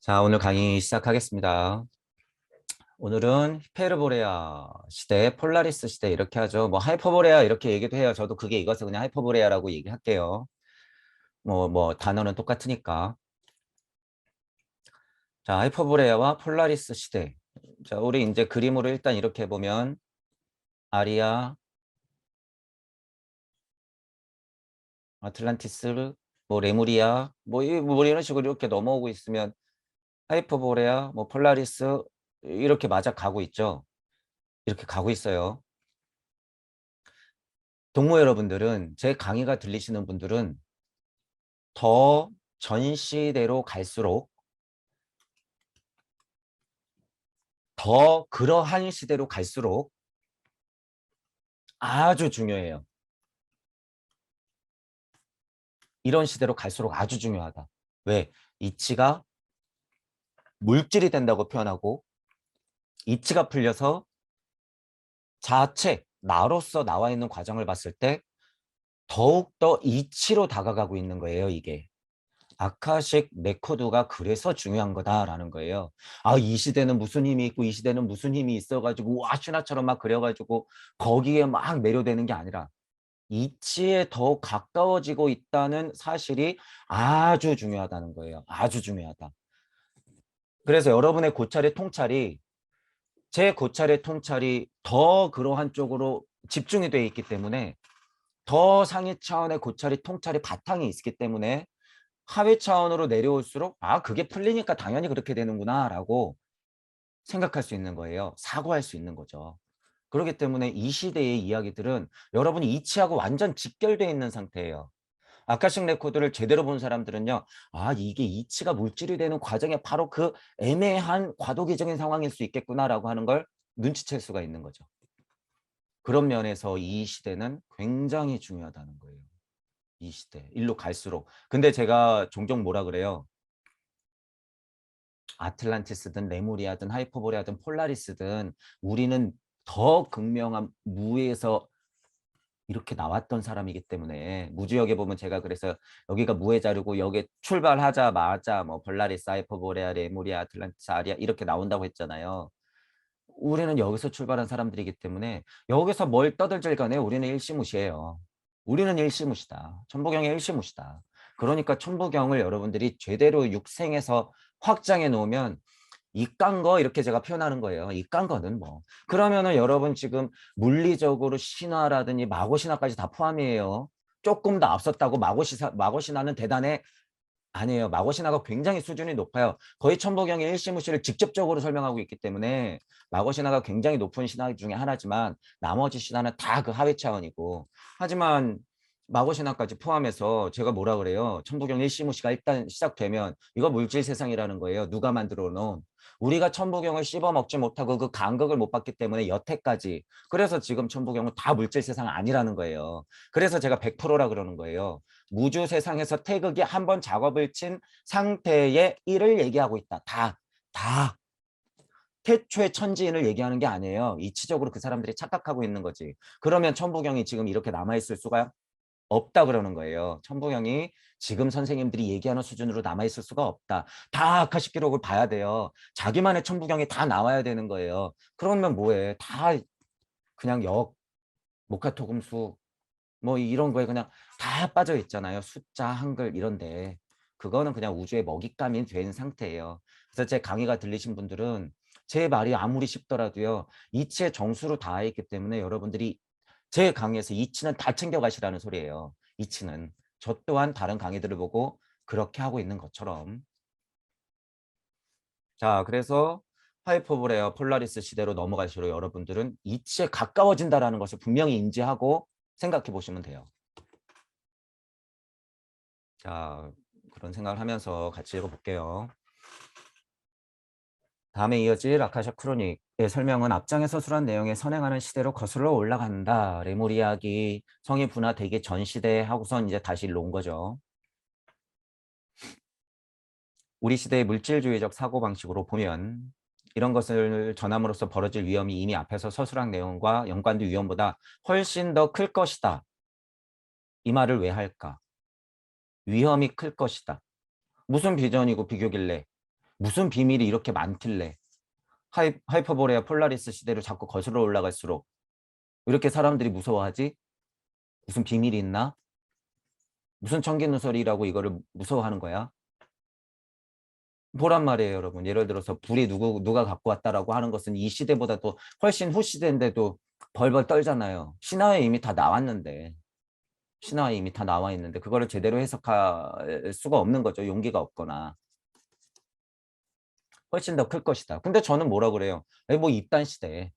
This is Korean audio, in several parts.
자, 오늘 강의 시작하겠습니다. 오늘은 히페르보레아 시대, 폴라리스 시대 이렇게 하죠. 뭐 하이퍼보레아 이렇게 얘기도 해요. 저도 그게 이것을 그냥 하이퍼보레아라고 얘기할게요. 뭐 단어는 똑같으니까. 자, 하이퍼보레아와 폴라리스 시대. 자, 우리 이제 그림으로 일단 이렇게 보면 아리아, 아틀란티스, 뭐 레무리아, 뭐 이런 식으로 이렇게 넘어오고 있으면 하이퍼보레아, 뭐 폴라리스 이렇게 맞아 가고 있죠. 이렇게 가고 있어요. 동무 여러분들은 제 강의가 들리시는 분들은 더 전시대로 갈수록 더 그러한 시대로 갈수록 아주 중요해요. 이런 시대로 갈수록 아주 중요하다. 왜? 이치가 물질이 된다고 표현하고 이치가 풀려서 자체 나로서 나와 있는 과정을 봤을 때 더욱더 이치로 다가가고 있는 거예요. 이게. 아카식 레코드가 그래서 중요한 거다라는 거예요. 아, 이 시대는 무슨 힘이 있고 이 시대는 무슨 힘이 있어가지고 와 신화처럼 막 그려가지고 거기에 막 매료되는 게 아니라 이치에 더 가까워지고 있다는 사실이 아주 중요하다는 거예요. 아주 중요하다. 그래서 여러분의 고찰의 통찰이 제 고찰의 통찰이 더 그러한 쪽으로 집중이 되어 있기 때문에 더 상위 차원의 고찰이 통찰이 바탕이 있기 때문에 하위 차원으로 내려올수록 아 그게 풀리니까 당연히 그렇게 되는구나 라고 생각할 수 있는 거예요. 사고할 수 있는 거죠. 그렇기 때문에 이 시대의 이야기들은 여러분이 이치하고 완전 직결되어 있는 상태예요. 아카식 레코드를 제대로 본 사람들은요. 아 이게 이치가 물질이 되는 과정에 바로 그 애매한 과도기적인 상황일 수 있겠구나라고 하는 걸 눈치챌 수가 있는 거죠. 그런 면에서 이 시대는 굉장히 중요하다는 거예요. 이 시대. 일로 갈수록. 근데 제가 종종 뭐라 그래요. 아틀란티스든 레무리아든 하이퍼보레아든 폴라리스든 우리는 더 극명한 무에서 이렇게 나왔던 사람이기 때문에 무지역에 보면 제가 그래서 여기가 무의 자료고 여기 출발하자마자 뭐 폴라리스, 하이퍼보레아, 레무리아, 아틀란티스, 아리아 이렇게 나온다고 했잖아요. 우리는 여기서 출발한 사람들이기 때문에 여기서 뭘 떠들질 간에 우리는 일시무시해요. 우리는 일시무시다. 천부경의 일시무시다. 그러니까 천부경을 여러분들이 제대로 육생에서 확장해 놓으면 이깐 거 이렇게 제가 표현하는 거예요. 이깐 거는 뭐. 그러면은 여러분 지금 물리적으로 신화라든지 마고신화까지 다 포함이에요. 조금 더 앞섰다고 마고신화는 대단해. 아니에요. 마고신화가 굉장히 수준이 높아요. 거의 천부경의 일시무시를 직접적으로 설명하고 있기 때문에 마고신화가 굉장히 높은 신화 중에 하나지만 나머지 신화는 다 그 하위 차원이고 하지만 마고신화까지 포함해서 제가 뭐라 그래요. 천부경 일시무시가 일단 시작되면 이거 물질 세상이라는 거예요. 누가 만들어 놓은. 우리가 천부경을 씹어먹지 못하고 그 간극을 못 봤기 때문에 여태까지 그래서 지금 천부경은 다 물질 세상 아니라는 거예요. 그래서 제가 100%라 그러는 거예요. 무주 세상에서 태극이 한 번 작업을 친 상태의 일을 얘기하고 있다. 다. 태초의 천지인을 얘기하는 게 아니에요. 이치적으로 그 사람들이 착각하고 있는 거지. 그러면 천부경이 지금 이렇게 남아있을 수가 없다 그러는 거예요. 천부경이 지금 선생님들이 얘기하는 수준으로 남아있을 수가 없다. 다 아카식 기록을 봐야 돼요. 자기만의 천부경이 다 나와야 되는 거예요. 그러면 뭐해. 다 그냥 목화토금수 뭐 이런 거에 그냥 다 빠져 있잖아요. 숫자, 한글 이런데. 그거는 그냥 우주의 먹잇감이 된 상태예요. 그래서 제 강의가 들리신 분들은 제 말이 아무리 쉽더라도요. 이치의 정수로 다 있기 때문에 여러분들이 제 강의에서 이치는 다 챙겨가시라는 소리예요. 이치는. 저 또한 다른 강의들을 보고 그렇게 하고 있는 것처럼. 자, 그래서 하이퍼보레아 폴라리스 시대로 넘어갈수록 여러분들은 이치에 가까워진다는 것을 분명히 인지하고 생각해 보시면 돼요. 자, 그런 생각을 하면서 같이 읽어볼게요. 다음에 이어질 아카샤 크로닉의 설명은 앞장에 서술한 내용의 선행하는 시대로 거슬러 올라간다. 레몰 이야기, 성이 분화되기 전 시대 하고선 이제 다시 일로 온 거죠. 우리 시대의 물질주의적 사고방식으로 보면 이런 것을 전함으로써 벌어질 위험이 이미 앞에서 서술한 내용과 연관된 위험보다 훨씬 더 클 것이다. 이 말을 왜 할까? 위험이 클 것이다. 무슨 비전이고 비교길래? 무슨 비밀이 이렇게 많길래 하이퍼보레아 폴라리스 시대로 자꾸 거슬러 올라갈수록 이렇게 사람들이 무서워하지? 무슨 비밀이 있나? 무슨 청개누설이라고 이거를 무서워하는 거야? 보란 말이에요, 여러분. 예를 들어서 불이 누가 갖고 왔다라고 하는 것은 이 시대보다도 훨씬 후 시대인데도 벌벌 떨잖아요. 신화에 이미 다 나왔는데. 신화에 이미 다 나와 있는데 그거를 제대로 해석할 수가 없는 거죠. 용기가 없거나. 훨씬 더 클 것이다. 근데 저는 뭐라 그래요? 뭐 이딴 시대에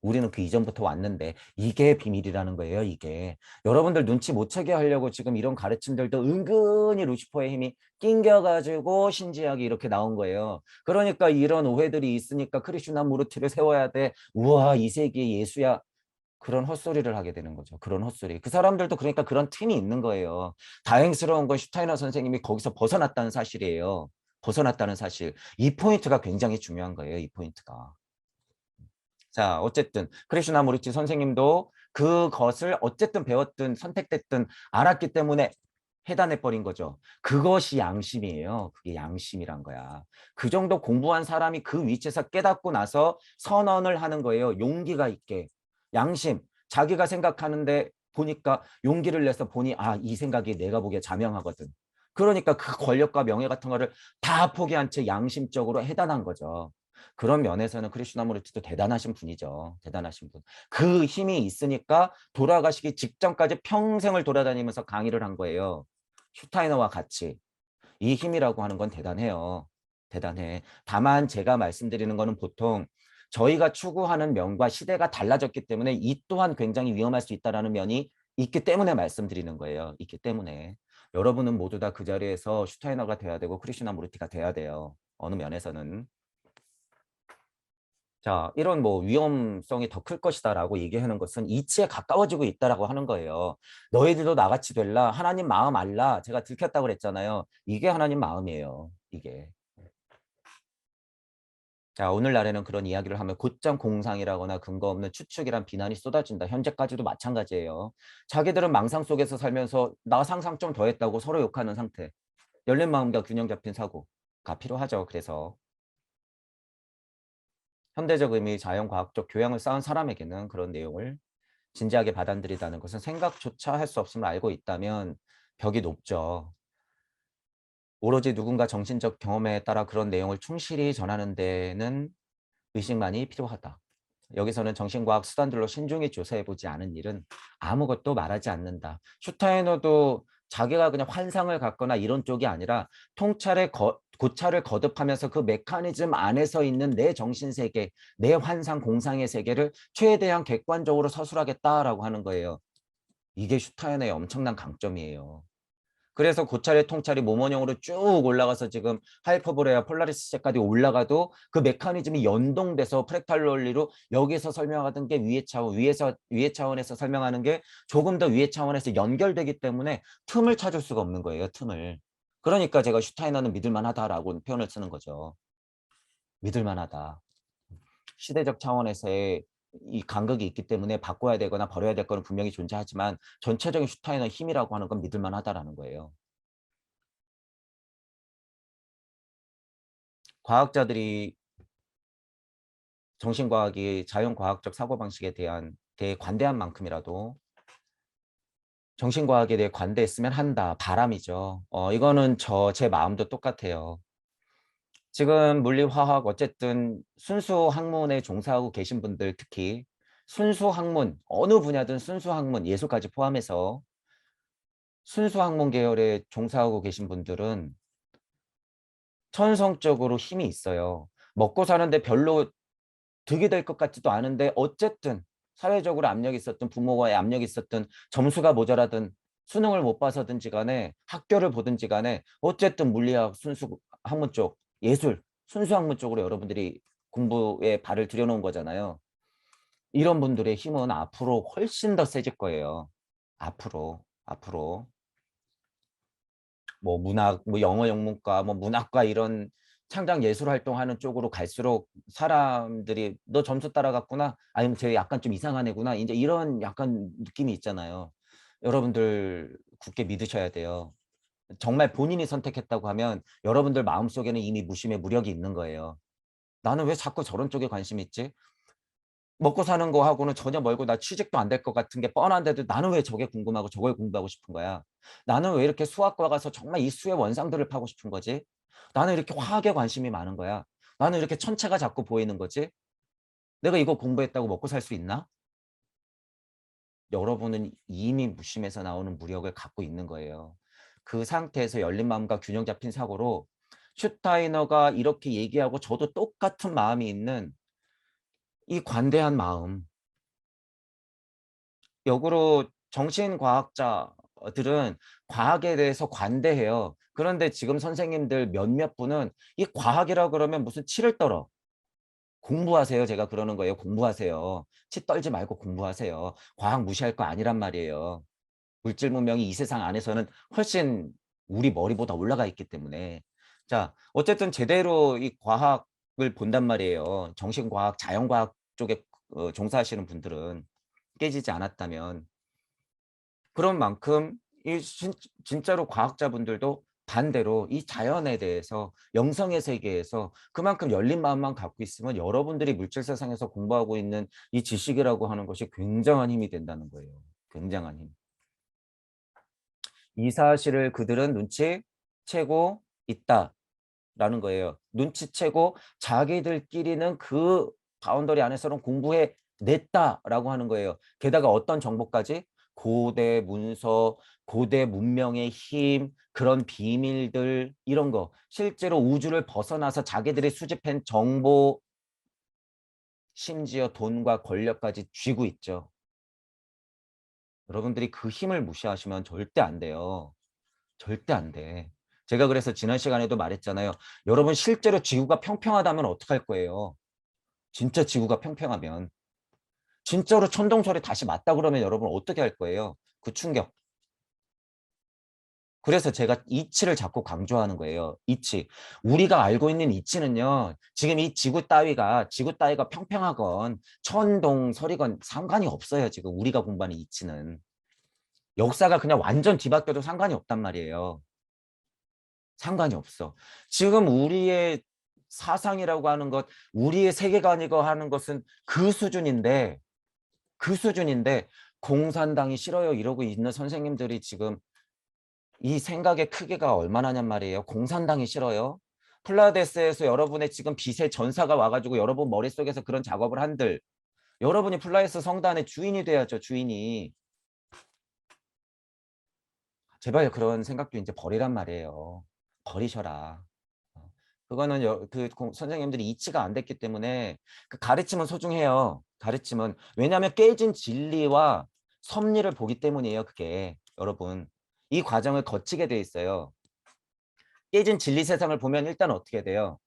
우리는 그 이전부터 왔는데 이게 비밀이라는 거예요. 이게 여러분들 눈치 못 채게 하려고 지금 이런 가르침들도 은근히 루시퍼의 힘이 낑겨가지고 신지하게 이렇게 나온 거예요. 그러니까 이런 오해들이 있으니까 크리슈나무르티를 세워야 돼. 우와, 이 세기의 예수야. 그런 헛소리를 하게 되는 거죠. 그런 헛소리. 그 사람들도 그러니까 그런 틈이 있는 거예요. 다행스러운 건 슈타이너 선생님이 거기서 벗어났다는 사실이에요. 벗어났다는 사실. 이 포인트가 굉장히 중요한 거예요. 이 포인트가. 자, 어쨌든 크리슈나무르티 선생님도 그것을 어쨌든 배웠든 선택됐든 알았기 때문에 해단해 버린 거죠. 그것이 양심이에요. 그게 양심이란 거야. 그 정도 공부한 사람이 그 위치에서 깨닫고 나서 선언을 하는 거예요. 용기가 있게. 양심. 자기가 생각하는데 보니까 용기를 내서 보니 이 생각이 내가 보기에 자명하거든. 그러니까 그 권력과 명예 같은 거를 다 포기한 채 양심적으로 해단한 거죠. 그런 면에서는 크리슈나무르티도 대단하신 분이죠. 대단하신 분. 그 힘이 있으니까 돌아가시기 직전까지 평생을 돌아다니면서 강의를 한 거예요. 슈타이너와 같이. 이 힘이라고 하는 건 대단해요. 대단해. 다만 제가 말씀드리는 거는 보통 저희가 추구하는 면과 시대가 달라졌기 때문에 이 또한 굉장히 위험할 수 있다는 면이 있기 때문에 말씀드리는 거예요. 있기 때문에. 여러분은 모두 다 그 자리에서 슈타이너가 돼야 되고 크리슈나무르티가 돼야 돼요. 어느 면에서는. 자, 이런 뭐 위험성이 더 클 것이다라고 얘기하는 것은 이치에 가까워지고 있다라고 하는 거예요. 너희들도 나같이 될라. 하나님 마음 알라. 제가 들켰다고 그랬잖아요. 이게 하나님 마음이에요. 이게. 자, 오늘날에는 그런 이야기를 하면 곧장 공상이라거나 근거 없는 추측이란 비난이 쏟아진다. 현재까지도 마찬가지예요. 자기들은 망상 속에서 살면서 나 상상 좀 더 했다고 서로 욕하는 상태. 열린 마음과 균형 잡힌 사고가 필요하죠. 그래서. 현대적 의미 자연과학적 교양을 쌓은 사람에게는 그런 내용을 진지하게 받아들이다는 것은 생각조차 할 수 없음을 알고 있다면 벽이 높죠. 오로지 누군가 정신적 경험에 따라 그런 내용을 충실히 전하는 데는 의식만이 필요하다. 여기서는 정신과학 수단들로 신중히 조사해보지 않은 일은 아무것도 말하지 않는다. 슈타이너도 자기가 그냥 환상을 갖거나 이런 쪽이 아니라 고찰을 거듭하면서 그 메커니즘 안에서 있는 내 정신세계, 내 환상 공상의 세계를 최대한 객관적으로 서술하겠다라고 하는 거예요. 이게 슈타이너의 엄청난 강점이에요. 그래서 고찰의 통찰이 모모형으로 쭉 올라가서 지금 하이퍼보레아 폴라리스까지 올라가도 그 메커니즘이 연동돼서 프랙탈 원리로 여기서 설명하던 게 위의 차원, 위의 차원에서 설명하는 게 조금 더 위의 차원에서 연결되기 때문에 틈을 찾을 수가 없는 거예요. 틈을. 그러니까 제가 슈타이너는 믿을만하다라고 표현을 쓰는 거죠. 믿을만하다. 시대적 차원에서의 이 간극이 있기 때문에 바꿔야 되거나 버려야 될 거는 분명히 존재하지만 전체적인 슈타이너 힘이라고 하는 건 믿을만하다라는 거예요. 과학자들이 정신과학이 자연과학적 사고방식에 대한 대관대한 만큼이라도 정신과학에 대해 관대했으면 한다. 바람이죠. 이거는 제 마음도 똑같아요. 지금 물리화학 어쨌든 순수 학문에 종사하고 계신 분들 특히 순수 학문 어느 분야든 순수 학문 예술까지 포함해서 순수 학문 계열에 종사하고 계신 분들은 천성적으로 힘이 있어요. 먹고 사는데 별로 득이 될 것 같지도 않은데 어쨌든 사회적으로 압력이 있었든 부모와의 압력이 있었든 점수가 모자라든 수능을 못 봐서든지 간에 학교를 보든지 간에 어쨌든 물리학 순수 학문 쪽 예술 순수 학문 쪽으로 여러분들이 공부에 발을 들여놓은 거잖아요. 이런 분들의 힘은 앞으로 훨씬 더 세질 거예요. 앞으로 뭐 문학, 뭐 영어 영문과, 뭐 문학과 이런 창작 예술 활동하는 쪽으로 갈수록 사람들이 너 점수 따라갔구나. 아니면 쟤 약간 좀 이상한 애구나. 이제 이런 약간 느낌이 있잖아요. 여러분들 굳게 믿으셔야 돼요. 정말 본인이 선택했다고 하면 여러분들 마음속에는 이미 무심의 무력이 있는 거예요. 나는 왜 자꾸 저런 쪽에 관심이 있지? 먹고 사는 거하고는 전혀 멀고 나 취직도 안 될 것 같은 게 뻔한데도 나는 왜 저게 궁금하고 저걸 공부하고 싶은 거야? 나는 왜 이렇게 수학과 가서 정말 이 수의 원상들을 파고 싶은 거지? 나는 이렇게 화학에 관심이 많은 거야. 나는 이렇게 천체가 자꾸 보이는 거지? 내가 이거 공부했다고 먹고 살 수 있나? 여러분은 이미 무심에서 나오는 무력을 갖고 있는 거예요. 그 상태에서 열린 마음과 균형 잡힌 사고로 슈타이너가 이렇게 얘기하고 저도 똑같은 마음이 있는 이 관대한 마음. 역으로 정신과학자들은 과학에 대해서 관대해요. 그런데 지금 선생님들 몇몇 분은 이 과학이라 그러면 무슨 치를 떨어. 공부하세요. 제가 그러는 거예요. 공부하세요. 치 떨지 말고 공부하세요. 과학 무시할 거 아니란 말이에요. 물질 문명이 이 세상 안에서는 훨씬 우리 머리보다 올라가 있기 때문에. 자, 어쨌든 제대로 이 과학을 본단 말이에요. 정신과학, 자연과학 쪽에 종사하시는 분들은 깨지지 않았다면. 그런 만큼 이 진짜로 과학자분들도 반대로 이 자연에 대해서 영성의 세계에서 그만큼 열린 마음만 갖고 있으면 여러분들이 물질 세상에서 공부하고 있는 이 지식이라고 하는 것이 굉장한 힘이 된다는 거예요. 굉장한 힘. 이 사실을 그들은 눈치채고 있다라는 거예요. 눈치채고 자기들끼리는 그 바운더리 안에서는 공부해 냈다라고 하는 거예요. 게다가 어떤 정보까지? 고대 문서, 고대 문명의 힘, 그런 비밀들 이런 거. 실제로 우주를 벗어나서 자기들이 수집한 정보, 심지어 돈과 권력까지 쥐고 있죠. 여러분들이 그 힘을 무시하시면 절대 안 돼요. 절대 안 돼. 제가 그래서 지난 시간에도 말했잖아요. 여러분 실제로 지구가 평평하다면 어떡할 거예요? 진짜 지구가 평평하면. 진짜로 천동설이 다시 맞다 그러면 여러분 어떻게 할 거예요? 그 충격. 그래서 제가 이치를 자꾸 강조하는 거예요. 이치. 우리가 알고 있는 이치는요. 지금 이 지구 따위가 평평하건 천동설이건 상관이 없어요. 지금 우리가 공부하는 이치는. 역사가 그냥 완전 뒤바뀌어도 상관이 없단 말이에요. 상관이 없어. 지금 우리의 사상이라고 하는 것, 우리의 세계관이고 하는 것은 그 수준인데 공산당이 싫어요 이러고 있는 선생님들이 지금 이 생각의 크기가 얼마나냔 말이에요. 공산당이 싫어요. 플라데스에서 여러분의 지금 빛의 전사가 와가지고 여러분 머릿속에서 그런 작업을 한들 여러분이 플라데스 성단의 주인이 돼야죠. 주인이. 제발 그런 생각도 이제 버리란 말이에요. 버리셔라. 그거는 선생님들이 이치가 안 됐기 때문에 그 가르침은 소중해요. 가르침은. 왜냐하면 깨진 진리와 섭리를 보기 때문이에요. 그게. 여러분. 이 과정을 거치게 돼 있어요. 깨진 진리 세상을 보면 일단 어떻게 돼요?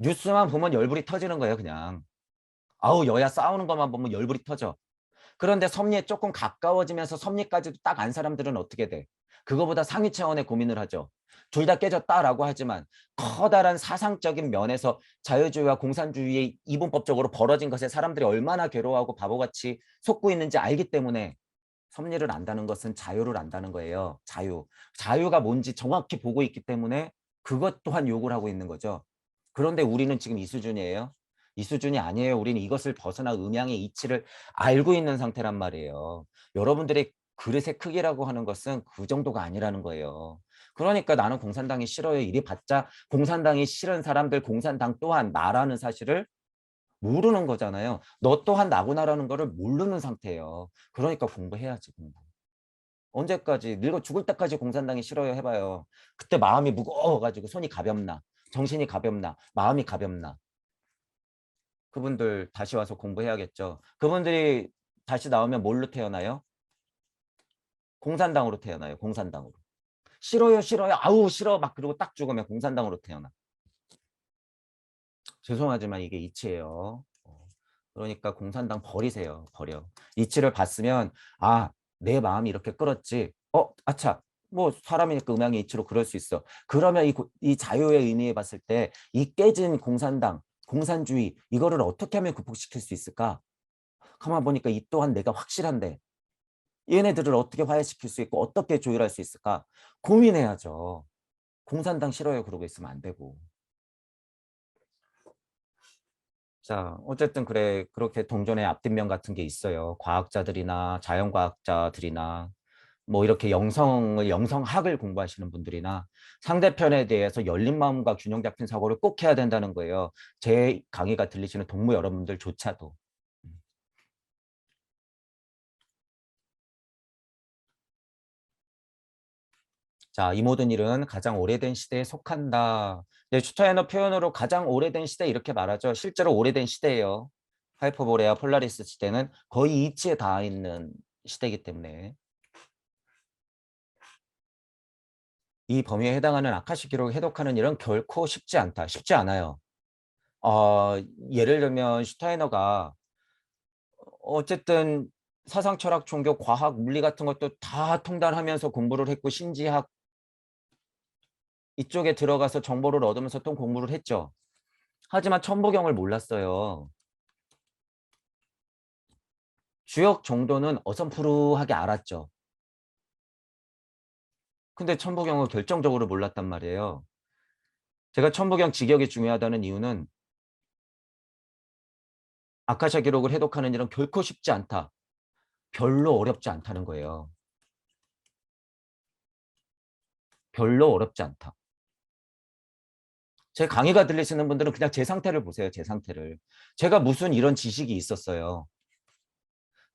뉴스만 보면 열불이 터지는 거예요. 그냥. 아우 여야 싸우는 것만 보면 열불이 터져. 그런데 섭리에 조금 가까워지면서 섭리까지도 딱 안 사람들은 어떻게 돼? 그거보다 상위 차원의 고민을 하죠. 둘 다 깨졌다라고 하지만 커다란 사상적인 면에서 자유주의와 공산주의의 이분법적으로 벌어진 것에 사람들이 얼마나 괴로워하고 바보같이 속고 있는지 알기 때문에 섭리를 안다는 것은 자유를 안다는 거예요. 자유. 자유가 뭔지 정확히 보고 있기 때문에 그것 또한 욕을 하고 있는 거죠. 그런데 우리는 지금 이 수준이에요. 이 수준이 아니에요. 우리는 이것을 벗어나 음양의 이치를 알고 있는 상태란 말이에요. 여러분들의 그릇의 크기라고 하는 것은 그 정도가 아니라는 거예요. 그러니까 나는 공산당이 싫어요. 이리 봤자 공산당이 싫은 사람들, 공산당 또한 나라는 사실을 모르는 거잖아요. 너 또한 나구나라는 거를 모르는 상태예요. 그러니까 공부해야지, 공부. 언제까지 늙어 죽을 때까지 공산당이 싫어요 해봐요. 그때 마음이 무거워가지고 손이 가볍나, 정신이 가볍나, 마음이 가볍나. 그분들 다시 와서 공부해야겠죠. 그분들이 다시 나오면 뭘로 태어나요? 공산당으로 태어나요. 공산당으로. 싫어요, 싫어요. 아우 싫어. 막 그러고 딱 죽으면 공산당으로 태어나. 죄송하지만 이게 이치예요. 그러니까 공산당 버리세요. 버려. 이치를 봤으면 아, 내 마음이 이렇게 끌었지. 아차. 뭐 사람이니까 음양의 이치로 그럴 수 있어. 그러면 이 자유의 의미에 봤을 때 이 깨진 공산당, 공산주의 이거를 어떻게 하면 극복시킬 수 있을까? 가만 보니까 이 또한 내가 확실한데 얘네들을 어떻게 화해시킬 수 있고 어떻게 조율할 수 있을까 고민해야죠. 공산당 싫어요 그러고 있으면 안 되고. 자, 어쨌든 그래 그렇게 동전의 앞뒷면 같은 게 있어요. 과학자들이나 자연과학자들이나 뭐 이렇게 영성학을 공부하시는 분들이나 상대편에 대해서 열린 마음과 균형 잡힌 사고를 꼭 해야 된다는 거예요. 제 강의가 들리시는 동무 여러분들조차도. 자, 이 모든 일은 가장 오래된 시대에 속한다. 네, 슈타이너 표현으로 가장 오래된 시대 이렇게 말하죠. 실제로 오래된 시대예요. 하이퍼보레아 폴라리스 시대는 거의 이치에 닿아 있는 시대이기 때문에 이 범위에 해당하는 아카시 기록을 해독하는 일은 결코 쉽지 않다. 쉽지 않아요. 어, 예를 들면 슈타이너가 어쨌든 사상, 철학, 종교, 과학, 물리 같은 것도 다 통달하면서 공부를 했고 신지학 이쪽에 들어가서 정보를 얻으면서 또 공부를 했죠. 하지만 천부경을 몰랐어요. 주역 정도는 어선푸르하게 알았죠. 근데 천부경을 결정적으로 몰랐단 말이에요. 제가 천부경 직역이 중요하다는 이유는 아카샤 기록을 해독하는 일은 결코 쉽지 않다. 별로 어렵지 않다는 거예요. 별로 어렵지 않다. 제 강의가 들리시는 분들은 그냥 제 상태를 보세요. 제 상태를. 제가 무슨 이런 지식이 있었어요.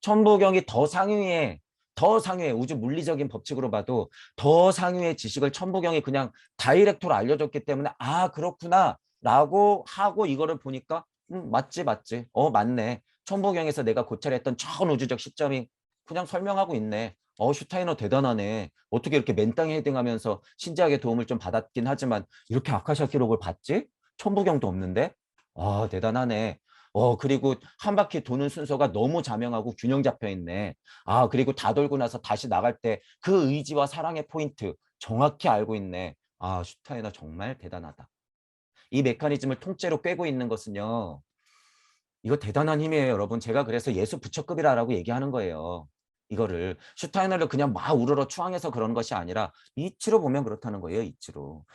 천부경이 더 상위에 우주 물리적인 법칙으로 봐도 더 상위의 지식을 천부경이 그냥 다이렉트로 알려줬기 때문에 아 그렇구나 라고 하고 이거를 보니까 맞지 맞지 맞네 천부경에서 내가 고찰했던 전 우주적 시점이 그냥 설명하고 있네 슈타이너 대단하네 어떻게 이렇게 맨땅에 헤딩하면서 신지학의 도움을 좀 받았긴 하지만 이렇게 아카샤 기록을 봤지 천부경도 없는데 대단하네 그리고 한 바퀴 도는 순서가 너무 자명하고 균형 잡혀 있네. 그리고 다 돌고 나서 다시 나갈 때 그 의지와 사랑의 포인트 정확히 알고 있네. 슈타이너 정말 대단하다. 이 메커니즘을 통째로 꿰고 있는 것은요. 이거 대단한 힘이에요, 여러분. 제가 그래서 예수 부처급이라고 얘기하는 거예요. 이거를 슈타이너를 그냥 막 우러러 추앙해서 그런 것이 아니라 이치로 보면 그렇다는 거예요, 이치로.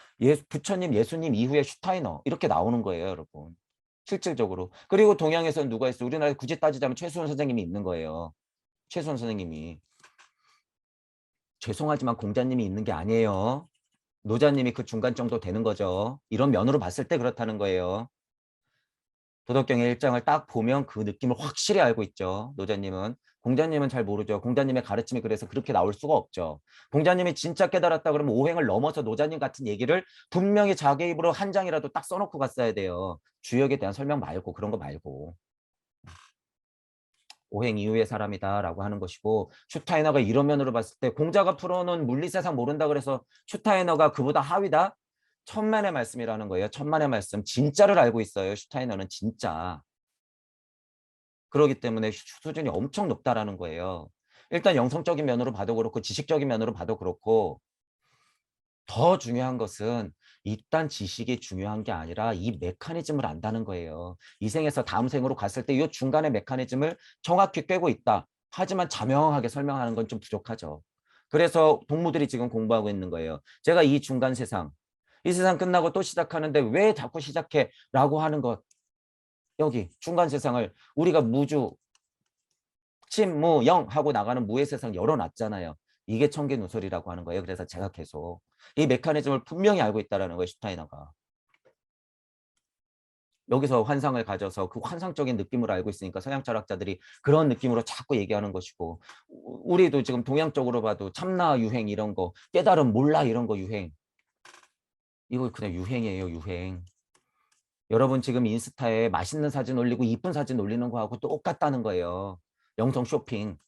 부처님, 예수님 이후에 슈타이너 이렇게 나오는 거예요, 여러분. 실질적으로. 그리고 동양에서는 누가 있어? 우리나라에 굳이 따지자면 최수원 선생님이 있는 거예요. 최수원 선생님이. 죄송하지만 공자님이 있는 게 아니에요. 노자님이 그 중간 정도 되는 거죠. 이런 면으로 봤을 때 그렇다는 거예요. 도덕경의 일장을 딱 보면 그 느낌을 확실히 알고 있죠. 노자님은. 공자님은 잘 모르죠. 공자님의 가르침이 그래서 그렇게 나올 수가 없죠. 공자님이 진짜 깨달았다 그러면 오행을 넘어서 노자님 같은 얘기를 분명히 자기 입으로 한 장이라도 딱 써놓고 갔어야 돼요. 주역에 대한 설명 말고 그런 거 말고. 오행 이후의 사람이다라고 하는 것이고 슈타이너가 이런 면으로 봤을 때 공자가 풀어놓은 물리세상 모른다 그래서 슈타이너가 그보다 하위다? 천만의 말씀이라는 거예요. 천만의 말씀. 진짜를 알고 있어요. 슈타이너는 진짜. 그렇기 때문에 수준이 엄청 높다라는 거예요. 일단 영성적인 면으로 봐도 그렇고 지식적인 면으로 봐도 그렇고 더 중요한 것은 일단 지식이 중요한 게 아니라 이 메커니즘을 안다는 거예요. 이 생에서 다음 생으로 갔을 때 이 중간의 메커니즘을 정확히 꿰고 있다. 하지만 자명하게 설명하는 건 좀 부족하죠. 그래서 동무들이 지금 공부하고 있는 거예요. 제가 이 중간 세상, 이 세상 끝나고 또 시작하는데 왜 자꾸 시작해? 라고 하는 것. 여기 중간 세상을 우리가 무주, 침, 무, 영 하고 나가는 무의 세상 열어놨잖아요. 이게 청개누설이라고 하는 거예요. 그래서 제가 계속 이 메커니즘을 분명히 알고 있다는 거예요. 슈타이너가. 여기서 환상을 가져서 그 환상적인 느낌을 알고 있으니까 서양 철학자들이 그런 느낌으로 자꾸 얘기하는 것이고 우리도 지금 동양적으로 봐도 참나 유행 이런 거 깨달음 몰라 이런 거 유행 이거 그냥 유행이에요. 유행. 여러분 지금 인스타에 맛있는 사진 올리고 이쁜 사진 올리는 거하고 똑같다는 거예요. 영성 쇼핑.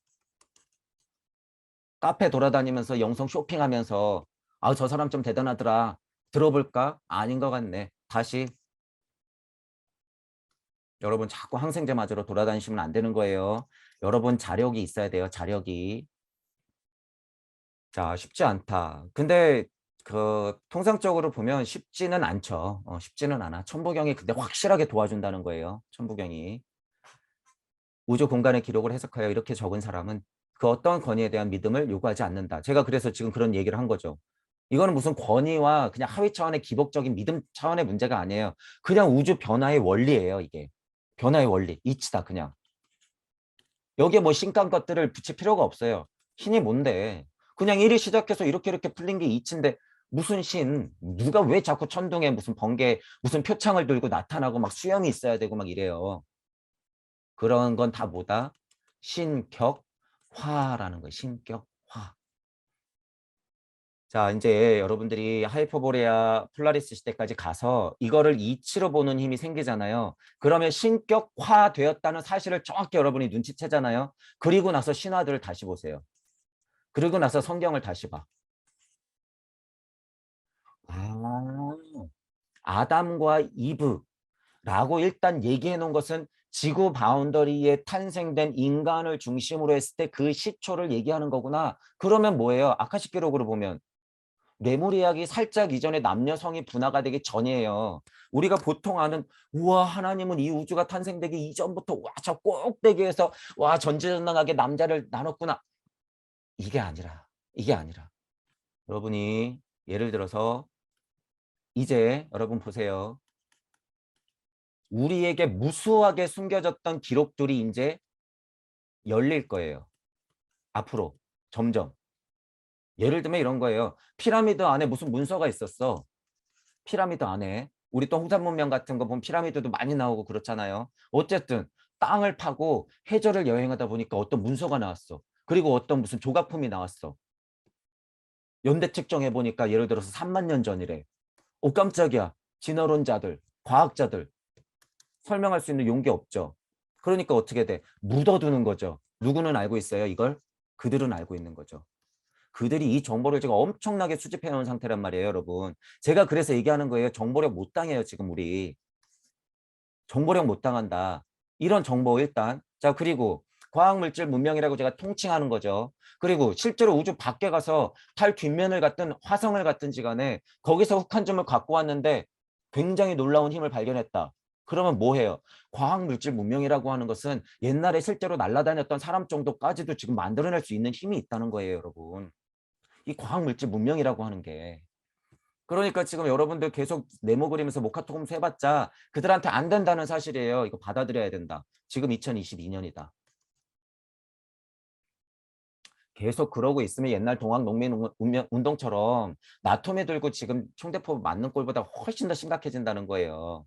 카페 돌아다니면서 영성 쇼핑하면서 저 사람 좀 대단하더라. 들어볼까? 아닌 것 같네. 다시 여러분 자꾸 항생제 맞으러 돌아다니시면 안 되는 거예요. 여러분 자력이 있어야 돼요. 자력이. 자, 쉽지 않다. 근데 그 통상적으로 보면 쉽지는 않죠. 쉽지는 않아. 천부경이 근데 확실하게 도와준다는 거예요. 천부경이. 우주 공간의 기록을 해석하여 이렇게 적은 사람은 그 어떤 권위에 대한 믿음을 요구하지 않는다. 제가 그래서 지금 그런 얘기를 한 거죠. 이거는 무슨 권위와 그냥 하위 차원의 기복적인 믿음 차원의 문제가 아니에요. 그냥 우주 변화의 원리예요, 이게. 변화의 원리, 이치다 그냥. 여기에 뭐 신간 것들을 붙일 필요가 없어요. 신이 뭔데? 그냥 일이 시작해서 이렇게 풀린 게 이치인데 무슨 신? 누가 왜 자꾸 천둥에 무슨 번개, 무슨 표창을 들고 나타나고 막 수염이 있어야 되고 막 이래요. 그런 건 다 뭐다? 신격화라는 거예요. 신격화. 자, 이제 여러분들이 하이퍼보레아 폴라리스 시대까지 가서 이거를 이치로 보는 힘이 생기잖아요. 그러면 신격화되었다는 사실을 정확히 여러분이 눈치채잖아요. 그리고 나서 신화들을 다시 보세요. 그리고 나서 성경을 다시 봐. 아, 아담과 이브라고 일단 얘기해 놓은 것은 지구 바운더리에 탄생된 인간을 중심으로 했을 때 그 시초를 얘기하는 거구나. 그러면 뭐예요? 아카식 기록으로 보면 레무리학이 살짝 이전에 남녀성이 분화가 되기 전이에요. 우리가 보통 아는 우와 하나님은 이 우주가 탄생되기 이전부터 와 저 꼭대기에서 와 전지전능하게 남자를 나눴구나. 이게 아니라 여러분이 예를 들어서 이제 여러분 보세요. 우리에게 무수하게 숨겨졌던 기록들이 이제 열릴 거예요. 앞으로 점점. 예를 들면 이런 거예요. 피라미드 안에 무슨 문서가 있었어. 피라미드 안에. 우리 또 홍산 문명 같은 거 보면 피라미드도 많이 나오고 그렇잖아요. 어쨌든 땅을 파고 해저를 여행하다 보니까 어떤 문서가 나왔어. 그리고 어떤 무슨 조각품이 나왔어. 연대 측정해 보니까 예를 들어서 3만 년 전이래. 오 깜짝이야. 진화론자들, 과학자들 설명할 수 있는 용기 없죠. 그러니까 어떻게 돼? 묻어두는 거죠. 누구는 알고 있어요, 이걸? 그들은 알고 있는 거죠. 그들이 이 정보를 지금 엄청나게 수집해 놓은 상태란 말이에요, 여러분. 제가 그래서 얘기하는 거예요. 정보력 못 당해요, 지금 우리. 정보력 못 당한다. 이런 정보 일단. 자, 그리고 과학물질 문명이라고 제가 통칭하는 거죠. 그리고 실제로 우주 밖에 가서 달 뒷면을 갔든 화성을 갔든지 간에 거기서 혹한 점을 갖고 왔는데 굉장히 놀라운 힘을 발견했다. 그러면 뭐 해요? 과학물질 문명이라고 하는 것은 옛날에 실제로 날아다녔던 사람 정도까지도 지금 만들어낼 수 있는 힘이 있다는 거예요, 여러분. 이 과학물질 문명이라고 하는 게. 그러니까 지금 여러분들 계속 네모 그리면서 모카토금수 해봤자 그들한테 안 된다는 사실이에요. 이거 받아들여야 된다. 지금 2022년이다. 계속 그러고 있으면 옛날 동학농민 운동처럼 나토미 들고 지금 총대포 맞는 꼴보다 훨씬 더 심각해진다는 거예요.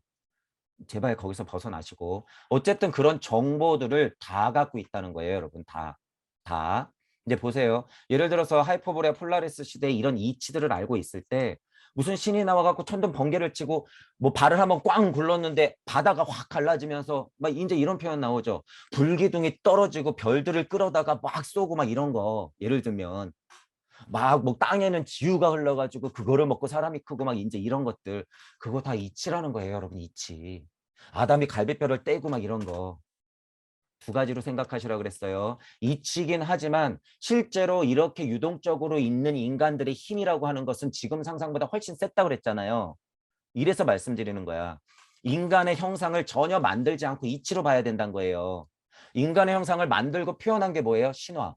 제발 거기서 벗어나시고. 어쨌든 그런 정보들을 다 갖고 있다는 거예요, 여러분. 다. 다. 이제 보세요. 예를 들어서 하이퍼보레아 폴라리스 시대에 이런 이치들을 알고 있을 때 무슨 신이 나와갖고 천둥 번개를 치고 뭐 발을 한번 꽝 굴렀는데 바다가 확 갈라지면서 막 이제 이런 표현 나오죠. 불기둥이 떨어지고 별들을 끌어다가 막 쏘고 막 이런 거. 예를 들면 막 뭐 땅에는 지유가 흘러가지고 그거를 먹고 사람이 크고 막 이제 이런 것들. 그거 다 이치라는 거예요, 여러분. 이치. 아담이 갈비뼈를 떼고 막 이런 거. 두 가지로 생각하시라 그랬어요. 이치긴 하지만 실제로 이렇게 유동적으로 있는 인간들의 힘이라고 하는 것은 지금 상상보다 훨씬 셌다고 그랬잖아요. 이래서 말씀드리는 거야. 인간의 형상을 전혀 만들지 않고 이치로 봐야 된다는 거예요. 인간의 형상을 만들고 표현한 게 뭐예요? 신화.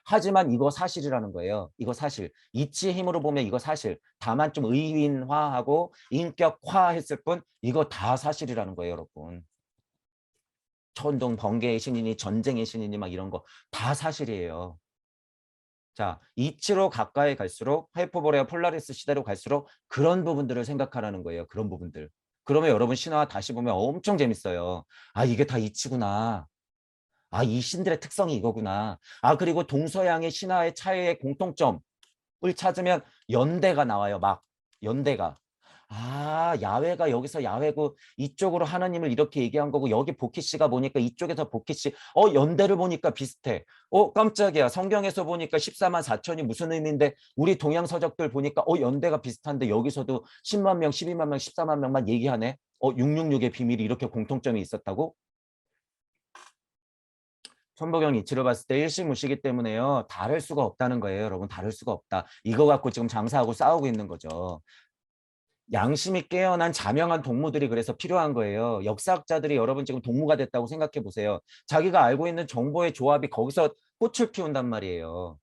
하지만 이거 사실이라는 거예요. 이거 사실. 이치의 힘으로 보면 이거 사실. 다만 좀 의인화하고 인격화했을 뿐 이거 다 사실이라는 거예요, 여러분. 천둥 번개의 신이니 전쟁의 신이니 막 이런 거 다 사실이에요. 자, 이치로 가까이 갈수록 하이퍼보레아 폴라리스 시대로 갈수록 그런 부분들을 생각하라는 거예요. 그런 부분들. 그러면 여러분 신화 다시 보면 엄청 재밌어요. 아, 이게 다 이치구나. 아, 이 신들의 특성이 이거구나. 아, 그리고 동서양의 신화의 차이의 공통점을 찾으면 연대가 나와요. 막 연대가. 아, 야훼가 여기서 야훼고 이쪽으로 하나님을 이렇게 얘기한 거고 여기 보키씨가 보니까 이쪽에서 보키씨 연대를 보니까 비슷해. 깜짝이야. 성경에서 보니까 14만 4천이 무슨 의미인데 우리 동양 서적들 보니까 연대가 비슷한데 여기서도 10만 명, 12만 명, 14만 명만 얘기하네. 666의 비밀이 이렇게 공통점이 있었다고? 천부경 이치로 봤을 때 일식무시기 때문에요. 다를 수가 없다는 거예요, 여러분. 다를 수가 없다. 이거 갖고 지금 장사하고 싸우고 있는 거죠. 양심이 깨어난 자명한 동무들이 그래서 필요한 거예요. 역사학자들이 여러분 지금 동무가 됐다고 생각해 보세요. 자기가 알고 있는 정보의 조합이 거기서 꽃을 피운단 말이에요.